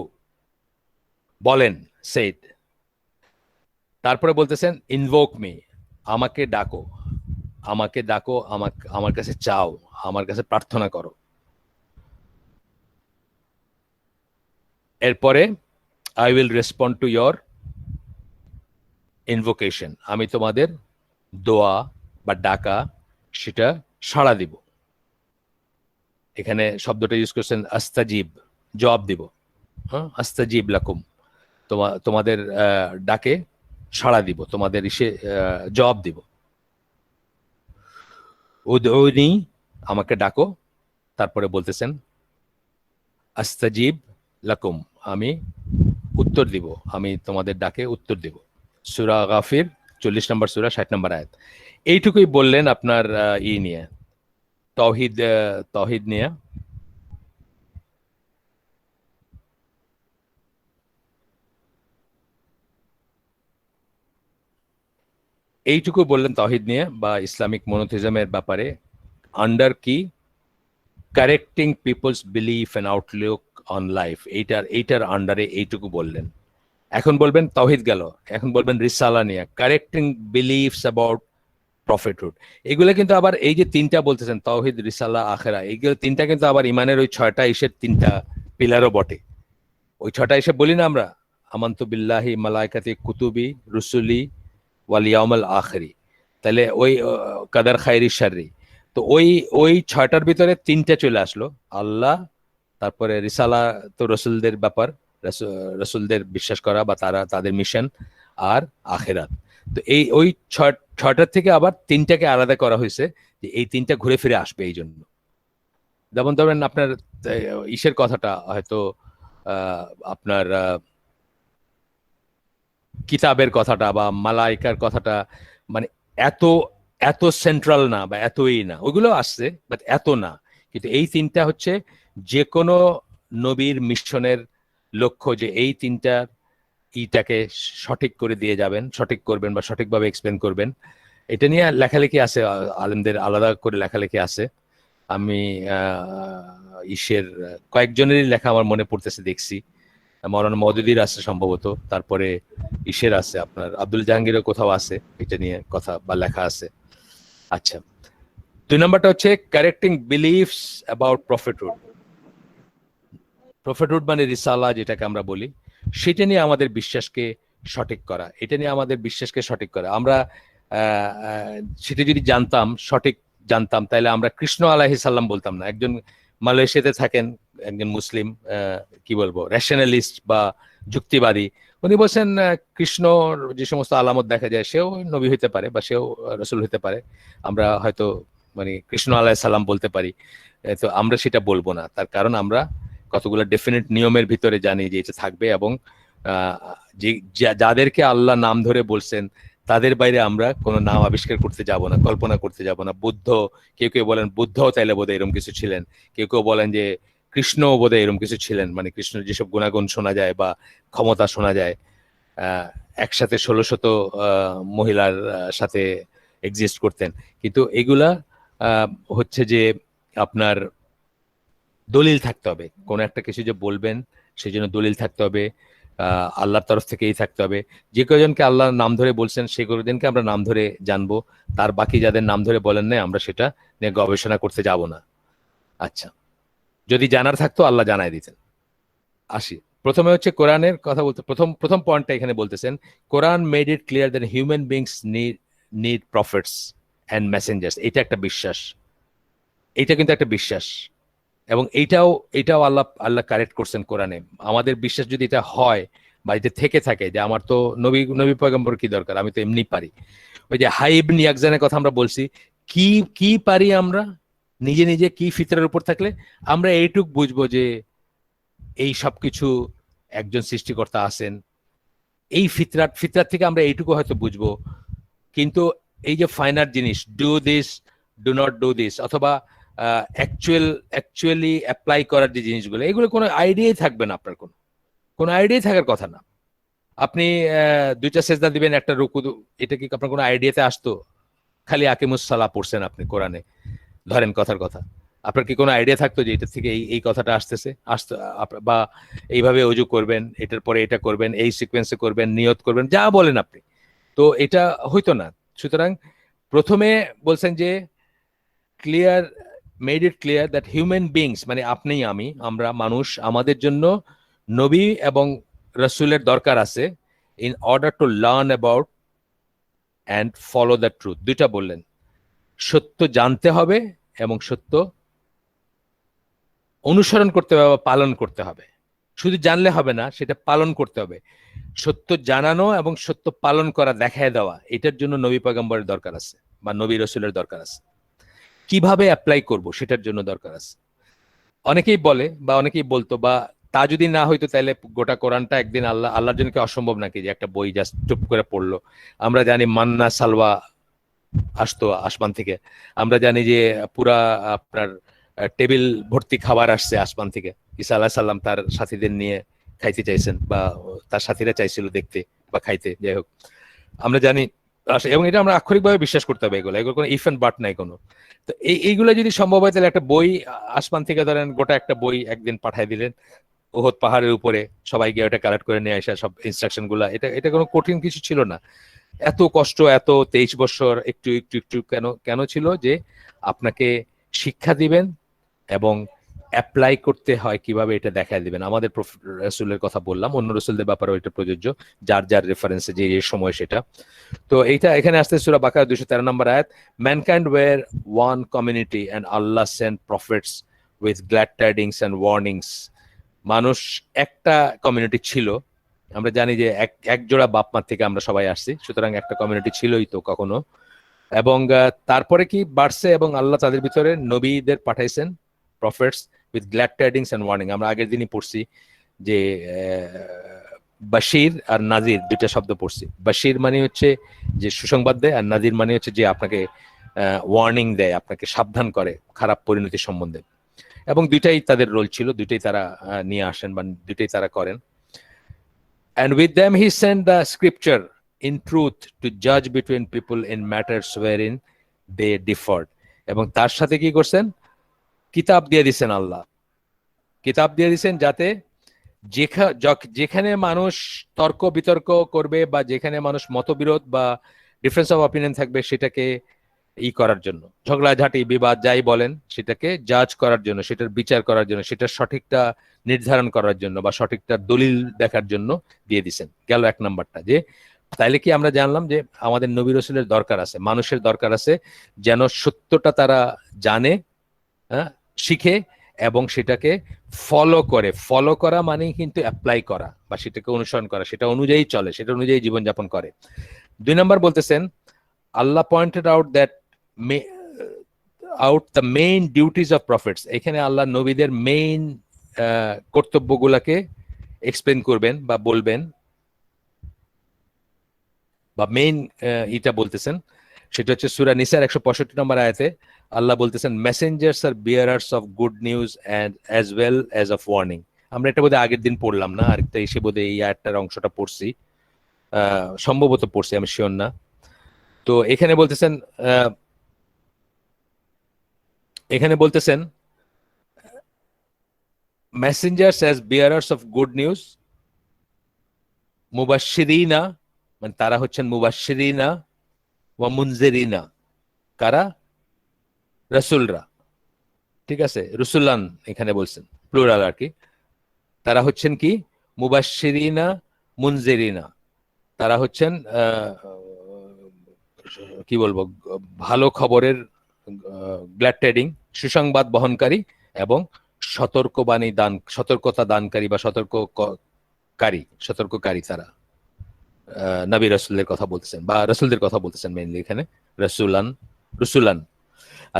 বলেন, সেইড। তারপরে বলতেছেন ইনভোক মি, আমাকে ডাকো, আমাকে ডাকো, আমাকে আমার কাছে চাও, আমার কাছে প্রার্থনা করো। এরপরে I will respond two year invocation, আমি তোমাদের দোয়া বা ডাকা সেটা সাড়া দিব। এখানে শব্দটা ইউজ করছেন আস্তাজিব, জবাব দিব। হ্যাঁ, আস্তাজিব লাকুম, তোমাদের ডাকে সাড়া দিব, তোমাদের ইসে জবাব দিব। উদউনি, আমাকে ডাকো। তারপরে বলতেছেন আস্তাজিব লাকুম, আমি উত্তর দিব, আমি তোমাদের ডাকে উত্তর দিব। সূরা গাফির 40 নম্বর সূরা 60 নম্বর আয়াত। এইটুকুই বললেন আপনার নিয়ে, তৌহিদ, তৌহিদ নিয়ে। এইটুকু বললেন তৌহিদ নিয়ে বা ইসলামিক মনোথিজমের ব্যাপারে, আন্ডার কি correcting people's belief and outlook on life, এইটার আন্ডারে এইটুকু বললেন। এখন বলবেন তৌহিদ গেল, এখন বলবেন রিসালা নিয়ে, কারেক্টিং বিলিফস অ্যাবাউট প্রফিটহুড। এগুলো কিন্তু আবার এই যে তিনটা বলতেছেন তাওহীদ, রিসালা, আখেরা, এইগুলো তিনটা কিন্তু আবার ইমানের ওই 6টা ইসের তিনটা পিলারও বটে। ওই 6টা ইসে বলি না আমরা, আমান্তু বিল্লাহি মালাইকাতি কুতুবি রুসুলি ওয়াল ইয়াউমিল আখিরি, তাহলে ওই কাদার খায়রি শাররি, তো ওই ওই 6টার ভিতরে তিনটা চলে আসলো, আল্লাহ, তারপরে রিসালা তো রসুলদের ব্যাপার, রসুলদের বিশ্বাস করা বা তাদের মিশন, আর আখেরাত। তো এই ওই 6টার থেকে আবার তিনটাকে আলাদা করা হয়েছে, যে এই তিনটা ঘুরে ফিরে আসবে। এই জন্য যেমন ধরেন আপনার ইসের কথাটা হয়তো আপনার কিতাবের কথাটা বা মালাইকার কথাটা মানে এত এত সেন্ট্রাল না বা এতই না, ওইগুলো আসছে বাট এত না। কিন্তু এই তিনটা হচ্ছে যে কোনো নবীর মিশনের লক্ষ্য, যে এই তিনটা ইটাকে সঠিক করে দিয়ে যাবেন, সঠিক করবেন বা সঠিকভাবে এক্সপ্লেন করবেন। এটা নিয়ে লেখালেখি আছে, আলেমদের আলাদা করে লেখালেখি আছে। আমি ইসের কয়েকজনেরই লেখা আমার মনে পড়তেছে, দেখছি মৌলানা মওদুদির আছে সম্ভবত, তারপরে ইসের আছে আপনার আব্দুল জাহাঙ্গীরের কোথাও আছে এটা নিয়ে কথা বা লেখা আছে। আচ্ছা, 2 নম্বরটা হচ্ছে কারেক্টিং বিলিফস অ্যাবাউট প্রফিটহুড। প্রফিটহুড মানে রিসালা যেটাকে আমরা বলি, সেটা নিয়ে আমাদের বিশ্বাসকে সঠিক করা, এটা নিয়ে আমাদের বিশ্বাসকে সঠিক করা। আমরা সেটা যদি জানতাম, সঠিক জানতাম, তাহলে আমরা কৃষ্ণ আলাইহিস সালাম বলতাম না। একজন মালয়েশিয়াতে থাকেন একজন মুসলিম, কি বলবো, রেশনালিস্ট বা যুক্তিবাদী, উনি বলছেন কৃষ্ণর যে সমস্ত আলামত দেখা যায় সেও নবী হইতে পারে বা সেও রসুল হইতে পারে, আমরা হয়তো মানে কৃষ্ণ আলাইহিস সালাম বলতে পারি। তো আমরা সেটা বলবো না, তার কারণ আমরা কতগুলো ডেফিনেট নিয়মের ভিতরে জানি যে এটা থাকবে, এবং যে যাদেরকে আল্লাহ নাম ধরে বলছেন তাদের বাইরে আমরা কোনো নাম আবিষ্কার করতে যাব না, কল্পনা করতে যাব না। বুদ্ধ, কেউ কেউ বলেন বুদ্ধ তাইলে বোধহয় এরকম কিছু ছিলেন, কেউ কেউ বলেন যে কৃষ্ণ বোধহয় এরকম কিছু ছিলেন, মানে কৃষ্ণের যেসব গুণাগুণ শোনা যায় বা ক্ষমতা শোনা যায়, একসাথে 1600 মহিলার সাথে এক্সিস্ট করতেন। কিন্তু এগুলা হচ্ছে যে আপনার দলিল থাকতে হবে, কোনো একটা কিছু যে বলবেন সেই জন্য দলিল থাকতে হবে, আল্লাহর তরফ থেকেই থাকতে হবে। যে কয়জনকে আল্লাহ নাম ধরে বলছেন সেই কয়জনকে আমরা নাম ধরে জানবো, তার বাকি যাদের নাম ধরে বলেন নাই আমরা সেটা নিয়ে গবেষণা করতে যাব না। আচ্ছা, যদি জানার থাকতো আল্লাহ জানাই দিতেন। আসি, প্রথমে হচ্ছে কোরআনের কথা বলতে, প্রথম প্রথম পয়েন্টটা এখানে বলতেছেন, Quran made it clear that human beings need prophets and messengers. এটা একটা বিশ্বাস, এটা কিন্তু একটা বিশ্বাস, এবং এইটাও আল্লাহ আল্লাহ কারেক্ট করছেন কোরআনে। আমাদের বিশ্বাস যদি এটা হয় বা এটা থেকে থাকে যে আমার তো নবী নবী পয়গম্বর কি দরকার, আমি তো এমনি পারি। ওই যে হাইব নিয়াকজানের কথা আমরা বলছি, কি কি পারি আমরা নিজে নিজে, কি ফিতরের উপর থাকলে আমরা এইটুক বুঝবো যে এই সবকিছু একজন সৃষ্টিকর্তা আছেন। এই ফিতরাত ফিতরাত থেকে আমরা এইটুকু হয়তো বুঝবো, কিন্তু এই যে ফাইনাল জিনিস, do this, do not do this, অথবা অ্যাকচুয়ালি অ্যাপ্লাই করার যে জিনিসগুলো, এগুলো কোনো আইডিয়াই থাকবে না আপনার, কোনো আইডিয়াই থাকার কথা না। আপনি 2টা সেজদা দিবেন, একটা রুকু, এটা কি আপনার কোনো আইডিয়াতে আসতো? খালি আকিমুস সালাহ পড়ছেন আপনি কোরআনে, ধরেন কথার কথা, আপনার কি কোনো আইডিয়া থাকতো যে এটা থেকে এই কথাটা আসতে বা এইভাবে অজু করবেন, এটার পরে এটা করবেন, এই সিকোয়েন্সে করবেন, নিয়ত করবেন, যা বলেন আপনি, তো এটা হইতো না। সুতরাং প্রথমে বলছেন যে clear, made it clear that human beings, মানে আপনি আমি, আমরা মানুষ, আমাদের জন্য নবী এবং রসুলের দরকার আছে in order to learn about and follow the truth. দুইটা বললেন, সত্য জানতে হবে এবং সত্য অনুসরণ করতে হবে বা পালন করতে হবে। শুধু জানলে হবে না, সেটা পালন করতে হবে। সত্য জানানো এবং সত্য পালন করা, দেখায় দেওয়া, এটার জন্য নবী পয়গম্বরের দরকার আছে বা নবী রসুলের দরকার আছে। কিভাবে অ্যাপ্লাই করব সেটার জন্য দরকার আছে। অনেকেই বলে বা অনেকেই বলতো, বা তা যদি না হইতো তাহলে গোটা কোরআনটা একদিন আল্লাহর জন্য কি অসম্ভব নাকি যে একটা বই জাস্ট চুপ করে পড়লো? আমরা জানি মান্না সালওয়া আসতো আসমান থেকে, আমরা জানি যে পুরা আপনার টেবিল ভর্তি খাবার আসছে আসমান থেকে, ঈসা আলাইহিস সালাম তার সাথীদের নিয়ে খাইতে চাইছেন, বা তার সাথীরা চাইছিল দেখতে বা খাইতে, যাই হোক আমরা জানি। এবং এটা আমরা আক্ষরিকভাবে বিশ্বাস করতে হবে, এগুলো কোনো ইফ এন্ড বাট নাই কোনো। তো এইগুলো যদি সম্ভব হয় তাহলে একটা বই আসমান থেকে ধরেন গোটা একটা বই একদিন পাঠাই দিলেন ওহদ পাহাড়ের উপরে, সবাই গিয়ে ওটা কালেক্ট করে নিয়ে আসা সব ইনস্ট্রাকশন গুলা, এটা এটা কোনো কঠিন কিছু ছিল না। এত কষ্ট, এত 23 বছর একটু একটু একটু কেন কেন ছিল? যে আপনাকে শিক্ষা দিবেন এবং অ্যাপ্লাই করতে হয় কিভাবে এটা দেখায় দিবেন। আমাদের রসুলের কথা বললাম, অন্য রসুলদের ব্যাপারে এটা প্রযোজ্য, যার যার রেফারেন্সে যে সময় সেটা। তো এইটা এখানে আসতে সূরা বাকারা 213 নম্বর আয়াত, mankind were one community and Allah sent prophets with glad tidings and warnings. মানুষ একটা কমিউনিটি ছিল, আমরা জানি যে এক জোড়া বাপ মা থেকে আমরা সবাই আসছি, সুতরাং একটা কমিউনিটি ছিলই তো কখনো। এবং তারপরে কি বাড়ছে, এবং আল্লাহ তাদের ভিতরে নবীদের পাঠাইছেন, prophets with glad tidings and warning. আমরা আগের দিনই পড়ছি যে বাশির আর নাজির দুইটা শব্দ পড়ছি। বাশির মানে হচ্ছে যে সুসংবাদ দেয়, আর নাজির মানে হচ্ছে যে আপনাকে ওয়ার্নিং দেয়, আপনাকে সাবধান করে খারাপ পরিণতি সম্বন্ধে। এবং দুইটাই তাদের রোল ছিল, দুইটাই তারা নিয়ে আসেন বা দুইটাই তারা করেন। And with them he sent the scripture in truth to judge between people in matters wherein they differed. এবং তার সাথে কি করছেন? কিতাব দিয়ে দিছেন আল্লাহ, কিতাব দিয়ে দিছেন যাতে যেখানে মানুষ তর্ক বিতর্ক করবে বা যেখানে মানুষ মতবিরোধ বা ডিফারেন্স অফ অপিনিয়ন থাকবে, সেটাকে করার জন্য, ঝগড়াঝাটি বিবাদ যাই বলেন, সেটাকে জাজ করার জন্য, সেটার বিচার করার জন্য, সেটার সঠিকটা নির্ধারণ করার জন্য বা সঠিকটা দলিল দেখার জন্য দিয়ে দিছেন। গেল এক নাম্বারটা, যে তাইলে কি আমরা জানলাম যে আমাদের নবী রসুলের দরকার আছে, মানুষের দরকার আছে, যেন সত্যটা তারা জানে, শিখে এবং সেটাকে ফলো করে। ফলো করা মানে কিন্তু অ্যাপ্লাই করা বা সেটাকে অনুসরণ করা, সেটা অনুযায়ী চলে, সেটা অনুযায়ী জীবনযাপন করে। 2 নম্বর বলতেছেন, Allah pointed out that the main duties of prophets. এখানে আল্লাহ নবীদের মেইন কর্তব্যগুলাকে এক্সপ্লেন করবেন বা বলবেন, বা মেইন এটা বলতেছেন, সেটা হচ্ছে সূরা নিসার 165 নম্বর আয়াতে আল্লাহ বলতেছেন, messengers are bearers of good news and as well as of warning. আমরা এটা বোধহয় আগের দিন পড়লাম না, আরেকটা এসে বোধহয় এই আয়াতটার অংশটা পড়ছি, সম্ভবত পড়ছি, আমি শিওর না। তো এখানে বলতেছেন messengers as bearers of good news, মুবাশশিরিনা, মানে তারা হচ্ছেন মুবাশশিরিনা ওয়া মুনজিরিনা। কারা? রাসূলরা, ঠিক আছে, রুসুলান এখানে বলছেন, প্লুরাল আর কি। তারা হচ্ছেন কি? মুবাশশিরিনা মুনজিরিনা। তারা হচ্ছেন কি বলবো, ভালো খবরের, গ্ল্যাড টাইডিং, সুসংবাদ বহনকারী এবং সতর্কতা দানকারী বা সতর্ককারী তারা। নবী রাসূলদের কথা বলতেছেন বা রাসূলদের কথা বলতেছেন মেইনলি এখানে, রুসুলান।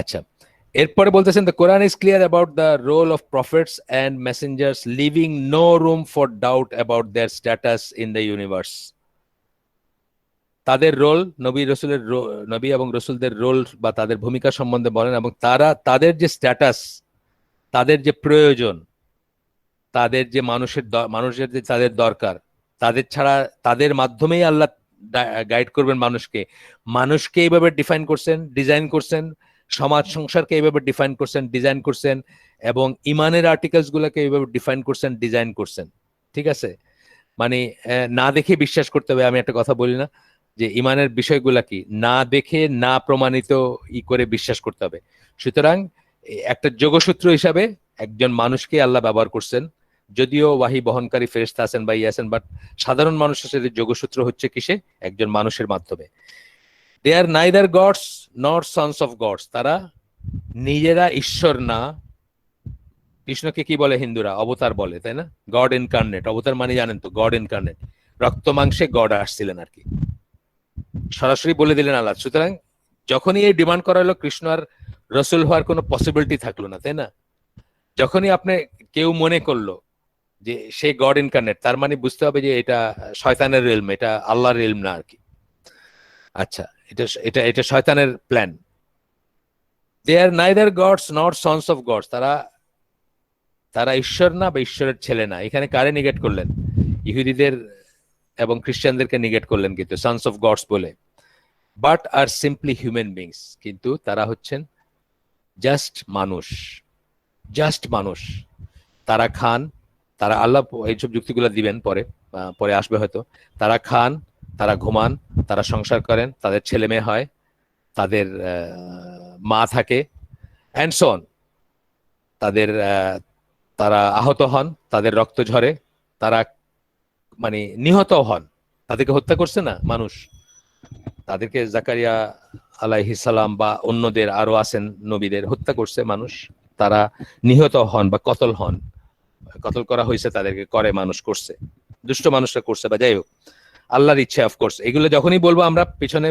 আচ্ছা, এরপরে বলতেছেন, the Quran is clear about the role of prophets and messengers, leaving no room for doubt about their status in the universe. তাদের রোল, নবী এবং রসুলদের রোল বা তাদের ভূমিকা সম্বন্ধে বলেন, এবং তাদের যে স্ট্যাটাস, তাদের যে প্রয়োজন, তাদের যে মানুষের যে তাদের দরকার, তাদের ছাড়া, তাদের মাধ্যমেই আল্লাহ গাইড করবেন মানুষকে, মানুষকে এইভাবে ডিফাইন করছেন, ডিজাইন করছেন, সমাজ সংসারকে এইভাবে ডিফাইন করছেন, ডিজাইন করছেন, এবং ইমানের আর্টিকেলস গুলোকে এইভাবে ডিফাইন করছেন, ডিজাইন করছেন। ঠিক আছে, মানে না দেখে বিশ্বাস করতে হবে। আমি একটা কথা বলি না যে ইমানের বিষয়গুলা কি, না দেখে না প্রমাণিত করে বিশ্বাস করতে হবে। সুতরাং একটা যোগসূত্র হিসাবে একজন মানুষকে আল্লাহ ব্যবহার করছেন, যদিও ওয়াহি বহনকারী ফেরেশতা আছেন বা আছেন, বাট সাধারণ মানুষের সাথে যোগসূত্র হচ্ছে কিসে, একজন মানুষের মাধ্যমে। They are neither gods not sons of gods, তারা নিজেরা ঈশ্বর না। কৃষ্ণকে কি বলে হিন্দুরা? অবতার বলে, তাই না? গড ইনকার্নেট, অবতার মানে জানেন তো, গড ইনকার্নেট, রক্ত মাংসে গড আসছিলেন আর কি, সরাসরি বলে দিলেন আল্লাহ। সুতরাং যখনই এই ডিমান্ড করা হলো, কৃষ্ণ আর রসুল হওয়ার কোনো পসিবিলিটি থাকলো না, তাই না? যখনই আপনি কেউ মনে করলো যে সে গড ইনকার্নেট, তার মানে বুঝতে হবে যে এটা শয়তানের রেলম, এটা আল্লাহর রেলম না আর কি। আচ্ছা, এটা এটা এটা শয়তানের plan. They are neither gods not sons of gods, তারা তারা ঈশ্বর না বা ঈশ্বরের ছেলে না। এখানে কারে নিগেট করলেন? ইহুদিদের এবং খ্রিস্টানদেরকে নিগেট করলেন কিন্তু সন্স অফ গডস বলে। But are simply human beings, কিন্তু তারা হচ্ছেন জাস্ট মানুষ, জাস্ট মানুষ। তারা খান, তারা আল্লাহ এইসব যুক্তিগুলো দিবেন পরে, পরে আসবে হয়তো। তারা খান, তারা ঘুমান, তারা সংসার করেন, তাদের ছেলে মেয়ে হয়, তাদের মা থাকে, অ্যান্ড সো অন। তাদের তারা আহত হন, তাদের রক্ত ঝরে, তারা মানে নিহত হন, তাদেরকে হত্যা করছে না মানুষ, তাদেরকে জাকারিয়া আলাইহিস সালাম বা অন্যদের আরো আছেন নবীদের হত্যা করছে মানুষ, তারা নিহত হন বা কতল হন, কতল করা হয়েছে, তাদেরকে করে মানুষ করছে, দুষ্ট মানুষরা করছে, বা যাই হোক আল্লাহর ইচ্ছা অফকোর্স। এগুলো যখনই বলবো আমরা, পিছনে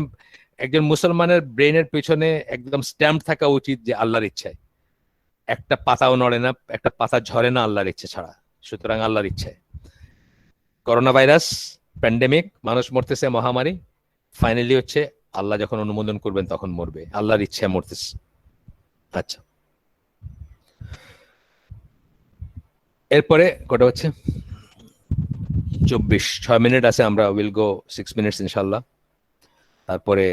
একজন মুসলমানের ব্রেনের পিছনে একদম স্ট্যাম্প থাকা উচিত যে আল্লাহর ইচ্ছায়। একটা পাতাও নড়ে না, একটা পাতা ঝরে না আল্লাহর ইচ্ছে ছাড়া। সুতরাং আল্লাহর ইচ্ছায় করোনা ভাইরাস প্যান্ডেমিক, মানুষ মরতেছে, মহামারী, ফাইনালি হচ্ছে আল্লাহ যখন অনুমোদন করবেন তখন মরবে, আল্লাহর ইচ্ছায় মরতেছে। আচ্ছা, এরপরে কটা হচ্ছে 24, 6 মিনিট আছে, আমরা উইল গো 6 মিনিটস ইনশাল্লাহ। তারপরে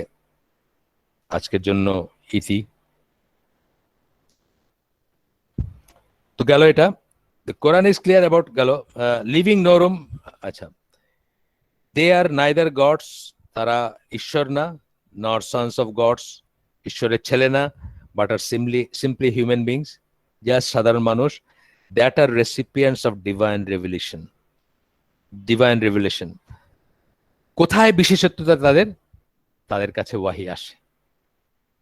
আজকের জন্য ইতি তো গেল এটা। কোরআন ইজ ক্লিয়ার অ্যাবাউট গেল লিভিং নো রুম। আচ্ছা, দে আর নাইদার গডস, তারা ঈশ্বর না, নট সন্স অফ গডস, ঈশ্বরের ছেলে না, but are simply human beings, just সাধারণ মানুষ, that are recipients of divine revelation. Divine revelation কোথায় বিশেষত্বতা তাদের? তাদের কাছে ওয়াহি আসে,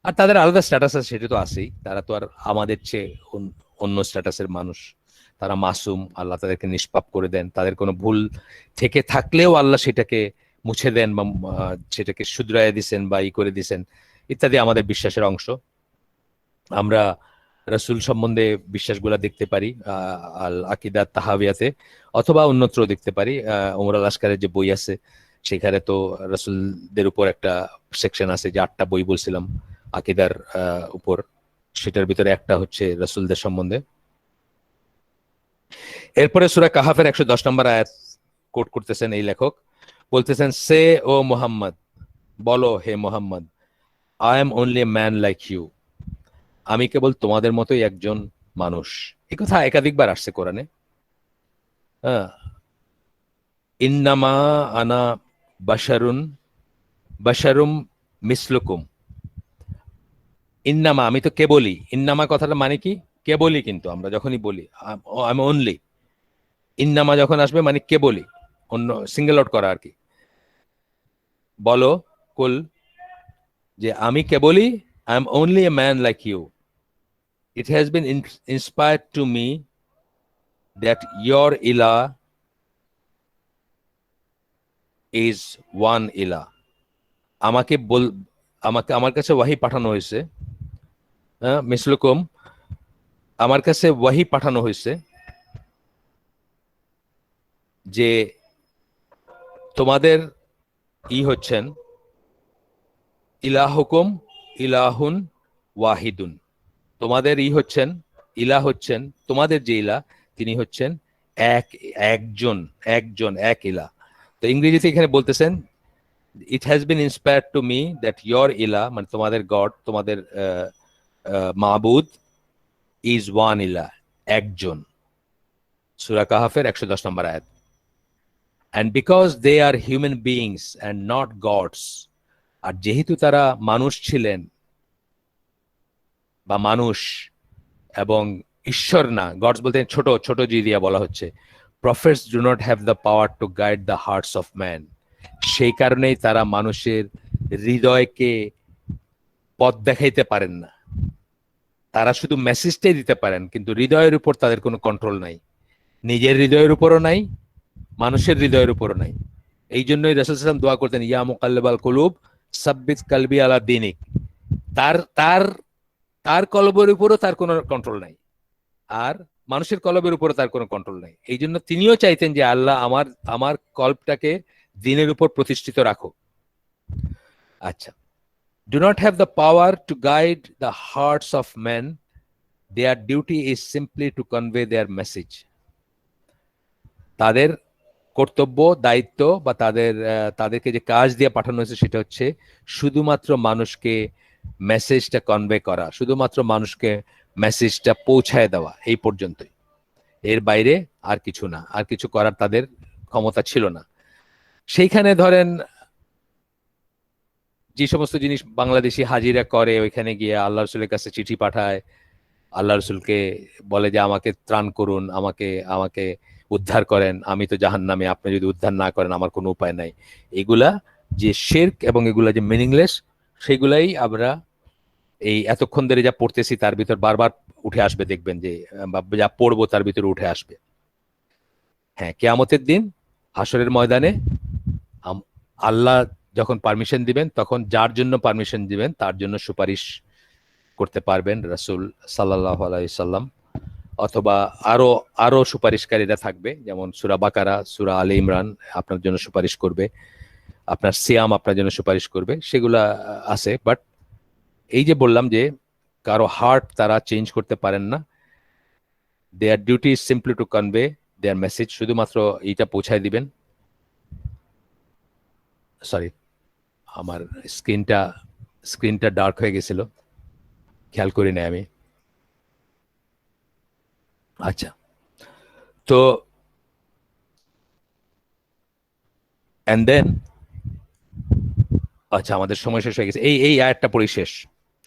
আর তাদের আলাদা স্ট্যাটাস আছে, সেটা তো আছেই। তারা তো আর আমাদের চেয়ে অন্য স্ট্যাটাসের মানুষ, তারা মাসুম, আল্লাহ তাদেরকে নিষ্পাপ করে দেন। তাদের কোনো ভুল থেকে থাকলেও আল্লাহ সেটাকে মুছে দেন বা সেটাকে শুধরায় দিছেন বা করে দিছেন, ইত্যাদি আমাদের বিশ্বাসের অংশ। আমরা রসুল সম্বন্ধে বিশ্বাসগুলা দেখতে পারি আল আকিদা তাহাবিয়াতে, অথবা অন্যত্র দেখতে পারি। ওমর আল আসকারের যে বই আছে সেখানে তো রসুলদের উপর একটা সেকশন আছে, যে 8টা বই বলছিলাম আকিদার উপর, সেটার ভিতরে একটা হচ্ছে রসুলদের সম্বন্ধে। এরপরে সূরা কাহাফের 110 নম্বর আয়াত কোট করতেছেন এই লেখক, বলতেছেন, সে ও মোহাম্মদ, বলো হে Muhammad, I am only a man like you, আমি কেবল তোমাদের মতোই একজন মানুষ। এই কথা একাধিকবার আসছে কোরআনে। হ্যাঁ, ইন্নামা আনা বাশারুন বাশারুম মিসলুকুম, ইন্নামা, আমি তো কেবলই। ইন্নামা কথাটা মানে কি? কেবলই। কিন্তু আমরা যখনই বলি আমি অনলি, ইন্নামা যখন আসবে মানে কেবলই, অন্য সিঙ্গেল আউট করা আর কি। বলো, কুল, যে আমি কেবলই, I am only a man like you, it has been inspired to me that your ilah is one ilah. আমাকে আমার কাছে ওয়াহি পাঠানো হয়েছে, মিসলুকুম, আমার কাছে ওয়াহি পাঠানো হয়েছে যে তোমাদের হচ্ছেন ইলাহুকুম ইলাহুন ওয়াহিদুন, তোমাদের হচ্ছেন, ইলা হচ্ছেন, তোমাদের যে ইলা, তিনি হচ্ছেন একজন, এক ইলা। তো ইংরেজিতে এখানে বলতেছেন It has been inspired to me that your ilah, মানে তোমাদের গড, তোমাদের মাবুদ, is one ilah, একজন। সূরা কাহাফের 110 নম্বর আয়াত। And because they are human beings and not gods, আর যেহেতু তারা মানুষ ছিলেন বা মানুষ এবং ঈশ্বর না, গডস বলতে ছোট ছোট জি দিয়া বলা হচ্ছে, prophets do not have the power to guide the hearts of man, সেই কারণেই তারা মানুষের হৃদয়কে পথ দেখাইতে পারেন না। তারা শুধু মেসেজটাই দিতে পারেন, কিন্তু হৃদয়ের উপর তাদের কোনো কন্ট্রোল নাই, নিজের হৃদয়ের উপরও নাই, মানুষের হৃদয়ের উপরও নাই। এই জন্যই রাসূল সাল্লাল্লাহু আলাইহি ওয়াসাল্লাম দোয়া করতেন, ইয়া মুকাল্লিবাল কুলুব সাব্বিত কালবি আলা দীনিক। তার তার তার কলবের উপরও তার কোনো কন্ট্রোল নাই, আর মানুষের কলবের উপরও তার কোনো কন্ট্রোল নাই। এই জন্য তিনিও চাইতেন যে আল্লাহ আমার আমার কল্পটাকে দিনের উপর প্রতিষ্ঠিত রাখো। আচ্ছা, do not have the power to guide the hearts of men, their duty is simply to convey their message. তাদের কর্তব্য, দায়িত্ব বা তাদেরকে যে কাজ দিয়ে পাঠানো হয়েছে সেটা হচ্ছে শুধুমাত্র মানুষকে মেসেজটা কনভে করা, শুধুমাত্র মানুষকে মেসেজটা পৌঁছায় দেওয়া, এই পর্যন্তই। এর বাইরে আর কিছু না, আর কিছু করার তাদের ক্ষমতা ছিল না। সেইখানে ধরেন যে সমস্ত জিনিস বাংলাদেশি হাজিরা করে, ওইখানে গিয়ে আল্লাহ রসুলের কাছে চিঠি পাঠায়, আল্লাহ রসুলকে বলে যে আমাকে ত্রাণ করুন, আমাকে আমাকে উদ্ধার করেন, আমি তো জাহান্নামে, আপনি যদি উদ্ধার না করেন আমার কোনো উপায় নাই। এগুলা যে শিরক এবং এগুলা যে মিনিংলেস, সেগুলাই আমরা এই এতক্ষণ ধরে যা পড়তেছি তার ভিতর বারবার উঠে আসবে, দেখবেন যে যা পড়বো তার ভিতরে উঠে আসবে। হ্যাঁ, কিয়ামতের দিন হাসরের ময়দানে আল্লাহ যখন পারমিশন দিবেন, তখন যার জন্য পারমিশন দিবেন তার জন্য সুপারিশ করতে পারবেন রাসূল সাল্লাল্লাহু আলাইহি সাল্লাম, অথবা আরো আরো সুপারিশকারীরা থাকবে, যেমন সূরা বাকারা, সূরা আলে ইমরান আপনার জন্য সুপারিশ করবে, আপনার সিয়াম আপনার জন্য সুপারিশ করবে, সেগুলা আছে। বাট এই যে বললাম যে কারো হার্ট তারা চেঞ্জ করতে পারেন না, their duty is simply to convey their message, শুধুমাত্র এইটা পৌঁছায় দিবেন। সরি, আমার স্ক্রিনটা ডার্ক হয়ে গেছিল, খেয়াল করি না আমি। আচ্ছা, তো এন্ড দেন, আচ্ছা আমাদের সময় শেষ হয়ে গেছে, এই আয়াতটা পড়ি শেষ,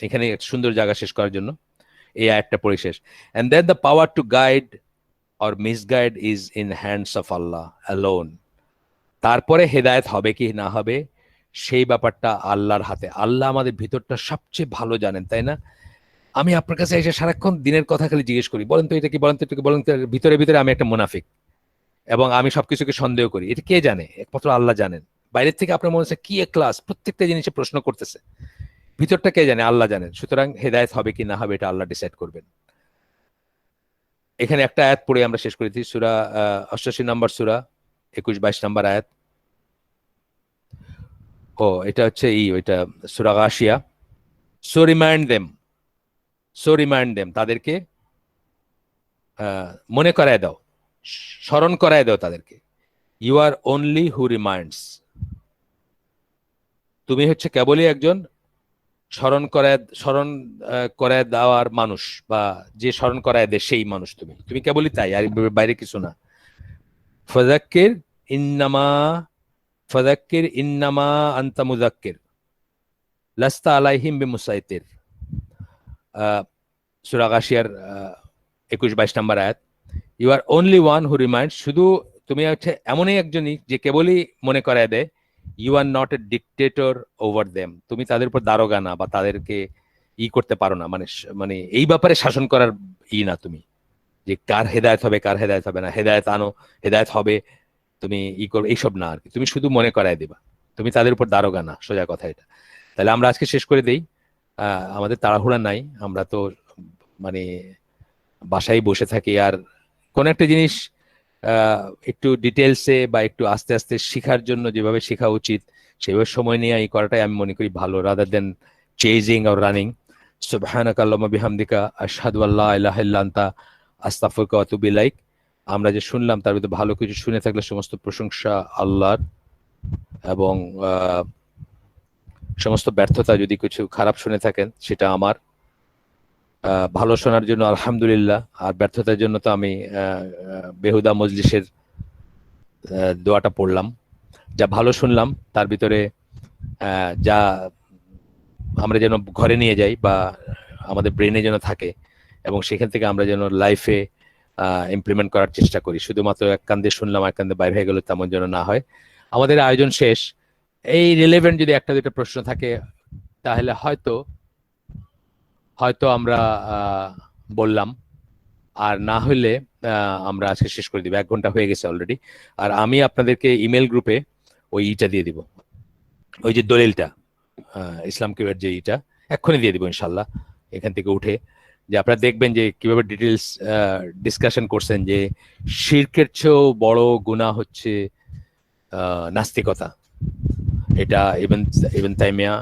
এখানে সুন্দর জায়গা শেষ করার জন্য এই আয়াতটা পড়ি শেষ। And then the power to guide or misguide is in hands of Allah alone. তারপরে হেদায়েত হবে কি না হবে সেই ব্যাপারটা আল্লাহর হাতে। আল্লাহ আমাদের ভিতরটা সবচেয়ে ভালো জানেন, তাই না? আমি আপনার কাছে এসে সারাক্ষণ দিনের কথা খালি জিজ্ঞেস করি, বলেন তো এটা কি, বলেন তো এটা কি, বলেন তো, ভিতরে ভিতরে আমি একটা মুনাফিক এবং আমি সবকিছুকে সন্দেহ করি। এটা কে জানে? একমাত্র আল্লাহ জানেন। বাইরের থেকে আপনার মনে হচ্ছে কি এক ক্লাস, প্রত্যেকটা জিনিসে প্রশ্ন করতেছে, ভিতরটা কে জানে? আল্লাহ জানেন। সুতরাং হেদায়েত হবে কি না হবে এটা আল্লাহ ডিসাইড করবেন। এখানে একটা আয়াত পড়ে আমরা শেষ করেছি, সূরা 88 নম্বর সূরা 21-22 নম্বর আয়াত। ও এটা হচ্ছে ওইটা সূরা গাশিয়া। সো রিমাইন্ড দেম, তাদেরকে মনে করায় দাও, স্মরণ করায় দাও তাদেরকে। You are only who reminds, তুমি হচ্ছে কেবলই একজন স্মরণ করায় দেওয়ার মানুষ, বা যে স্মরণ করায় দেয় সেই মানুষ, তুমি কেবলই তাই, আর বাইরে কিছু না। ফাযাক্কির ইন্নামা আনতা মুযাক্কির লাস্তা আলাইহিম বিমুসাইতির। সূরা গাশিয়ার 21-22 নম্বর আয়াত। You are only one who reminds, শুধু তুমি হচ্ছে এমনই একজনই যে কেবলই মনে করায় দেয়। You are not a dictator over them, তুমি তাদের উপর দারোগা না, বা তাদেরকে করতে পারো না, মানে এই ব্যাপারে শাসন করার না তুমি, যে কার হেদায়েত হবে কার হেদায়েত হবে না, হেদায়েত আনো, হেদায়েত হবে, তুমি করবে, এইসব না আর কি। তুমি শুধু মনে করায় দিবা, তুমি তাদের উপর দারোগা না, সোজা কথা এটা। তাহলে আমরা আজকে শেষ করে দেই, আমাদের তাড়াহুড়া নাই, আমরা তো মানে বাসায় বসে থাকি, আর কোন একটা জিনিস একটু ডিটেলসে বা একটু আস্তে আস্তে শেখার জন্য যেভাবে শেখা উচিত সেভাবে সময় নিয়ে এই করাটাই আমি মনে করি ভালো, rather than chasing or running. সুবহানাকা আল্লাহুম্মা বিহামদিকা আশহাদু আল্লা ইলাহা ইল্লা আনতা আস্তাগফিরুকা ওয়া আতুবু ইলাইক। আমরা যে শুনলাম তার ভিতরে ভালো কিছু শুনে থাকলে সমস্ত প্রশংসা আল্লাহর, এবং সমস্ত ব্যর্থতা যদি কিছু খারাপ শুনে থাকেন সেটা আমার, ভালো শোনার জন্য আলহামদুলিল্লাহ, আর ব্যর্থতার জন্য তো আমি বেহুদা মজলিসের দোয়াটা পড়লাম। যা ভালো শুনলাম তার ভিতরে যা আমরা যেন ঘরে নিয়ে যাই বা আমাদের ব্রেনে যেন থাকে, এবং সেখান থেকে আমরা যেন লাইফে ইমপ্লিমেন্ট করার চেষ্টা করি। শুধুমাত্র এক কান দিয়ে শুনলাম এক কান দিয়ে বাইরে হয়ে গেল তেমন যেন না হয়। আমাদের আয়োজন শেষ। এই রিলেভেন্ট যদি একটা দুটো প্রশ্ন থাকে তাহলে হয়তো হয়তো আমরা বললাম, আর না হলে আমরা আজকে শেষ করে দিব। 1 ঘন্টা হয়ে গেছে অলরেডি। আর আমি আপনাদেরকে ইমেল গ্রুপে ওই ইটা দিয়ে দিব, ওই যে দলিলটা, ইসলাম কিউবের যে ইটা এক্ষুনি দিয়ে দিব ইনশাল্লাহ এখান থেকে উঠে, যে আপনারা দেখবেন যে কিভাবে ডিটেলস ডিসকাশন করছেন যে শিরকের চেয়েও বড় গুনাহ হচ্ছে নাস্তিকতা। এটা ইবন ইবন তাইমিয়া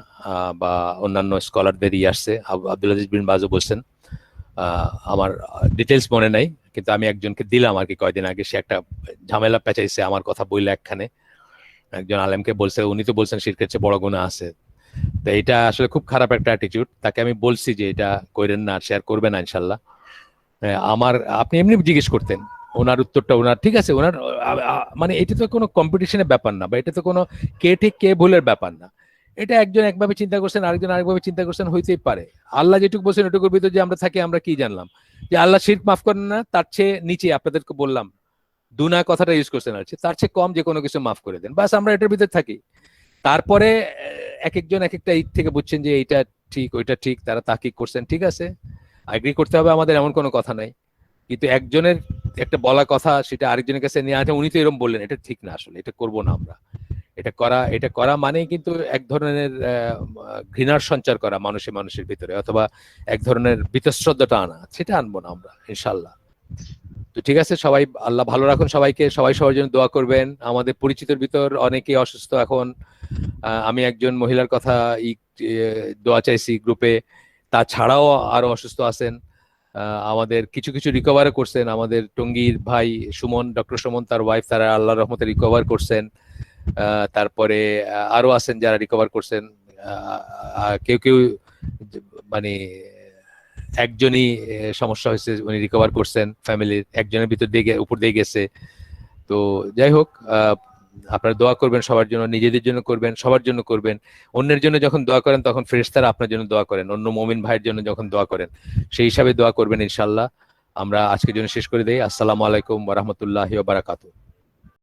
বা অন্যান্য স্কলারদের আসছে, আব্দুল আজিজ বিন বাজও বলছেন। আমার ডিটেলস মনে নাই, কিন্তু আমি একজনকে দিলাম আর কি কয়দিন আগে, সে একটা ঝামেলা পেঁচাইছে আমার কথা বললে একখানে, একজন আলেমকে বলছে, উনি তো বলছেন শিরকের চেয়ে বড় গুনাহ আছে। তো এটা আসলে খুব খারাপ একটা অ্যাটিটিউড। তাকে আমি বলছি যে এটা কইরেন না, শেয়ার করবেন না ইনশাল্লাহ। আমার, আপনি এমনি জিজ্ঞেস করতেন, ওনার উত্তরটা ওনার ঠিক আছে, ওনার মানে এটা তো কোনো কম্পিটিশনের ব্যাপার না, বা এটা তো কোনো কে ঠিক কে ভুলের ব্যাপার না। এটা একজন একভাবে চিন্তা করছেন, আরেকজন আরেকভাবে চিন্তা করছেন, হইতেই পারে। আল্লাহ যেটুকু বলছেন ওটুকুর ভিতরে যে আমরা থাকি, আমরা কি জানলাম যে আল্লাহ শিরক মাফ করেন না, তার চেয়ে নিচে আপনাদেরকে বললাম দুনা কথাটা ইউজ করছেন আর তার চেয়ে কম যে কোনো কিছু মাফ করে দেন, বাস আমরা এটার ভিতরে থাকি। তারপরে এক একজন এক একটা ঈদ থেকে বুঝছেন যে এইটা ঠিক ওইটা ঠিক, তারা তাকিক করছেন, ঠিক আছে, এগ্রি করতে হবে আমাদের, এমন কোনো কথা নাই। কিন্তু একজনের একটা বলা কথা সেটা আরেকজনের কাছে নিয়ে আসে, উনি তো এরকম বললেন, এটা ঠিক না, আসলে এটা করব না আমরা। এটা করা মানেই কিন্তু এক ধরনের ঘৃণার সঞ্চার করা মানুষের মানুষের ভিতরে, অথবা এক ধরনের বীতশ্রদ্ধাটা আনা, সেটা আনবো না আমরা ইনশাল্লাহ। তো ঠিক আছে, সবাই আল্লাহ ভালো রাখুন সবাইকে, সবাই সবার জন্য দোয়া করবেন। আমাদের পরিচিতের ভিতর অনেকেই অসুস্থ এখন। আমি একজন মহিলার কথা দোয়া চাইছি গ্রুপে, তাছাড়াও আরো অসুস্থ আছেন। আমাদের কিছু কিছু রিকভারও করছেন, আমাদের টঙ্গীর ভাই সুমন, ডক্টর সুমন, তার ওয়াইফ, তারা আল্লাহর রহমতে রিকভার করছেন। তারপরে আরো আছেন যারা রিকভার করছেন। কেউ কেউ মানে একজনই সমস্যা হয়েছে, উনি রিকভার করছেন, ফ্যামিলির একজনের ভিতর দিয়ে উপর দিয়ে গেছে। তো যাই হোক, আপনারা দোয়া করবেন সবার জন্য, নিজেদের জন্য করবেন, সবার জন্য করবেন। অন্যের জন্য যখন দোয়া করেন তখন ফেরেশতারা আপনার জন্য দোয়া করেন, অন্য মুমিন ভাইয়ের জন্য যখন দোয়া করেন সেই হিসাবে দোয়া করবেন ইনশাল্লাহ। আমরা আজকের জন্য শেষ করে দেই। আসসালামু আলাইকুম ওয়া রাহমাতুল্লাহি ওয়া বারাকাতুহু।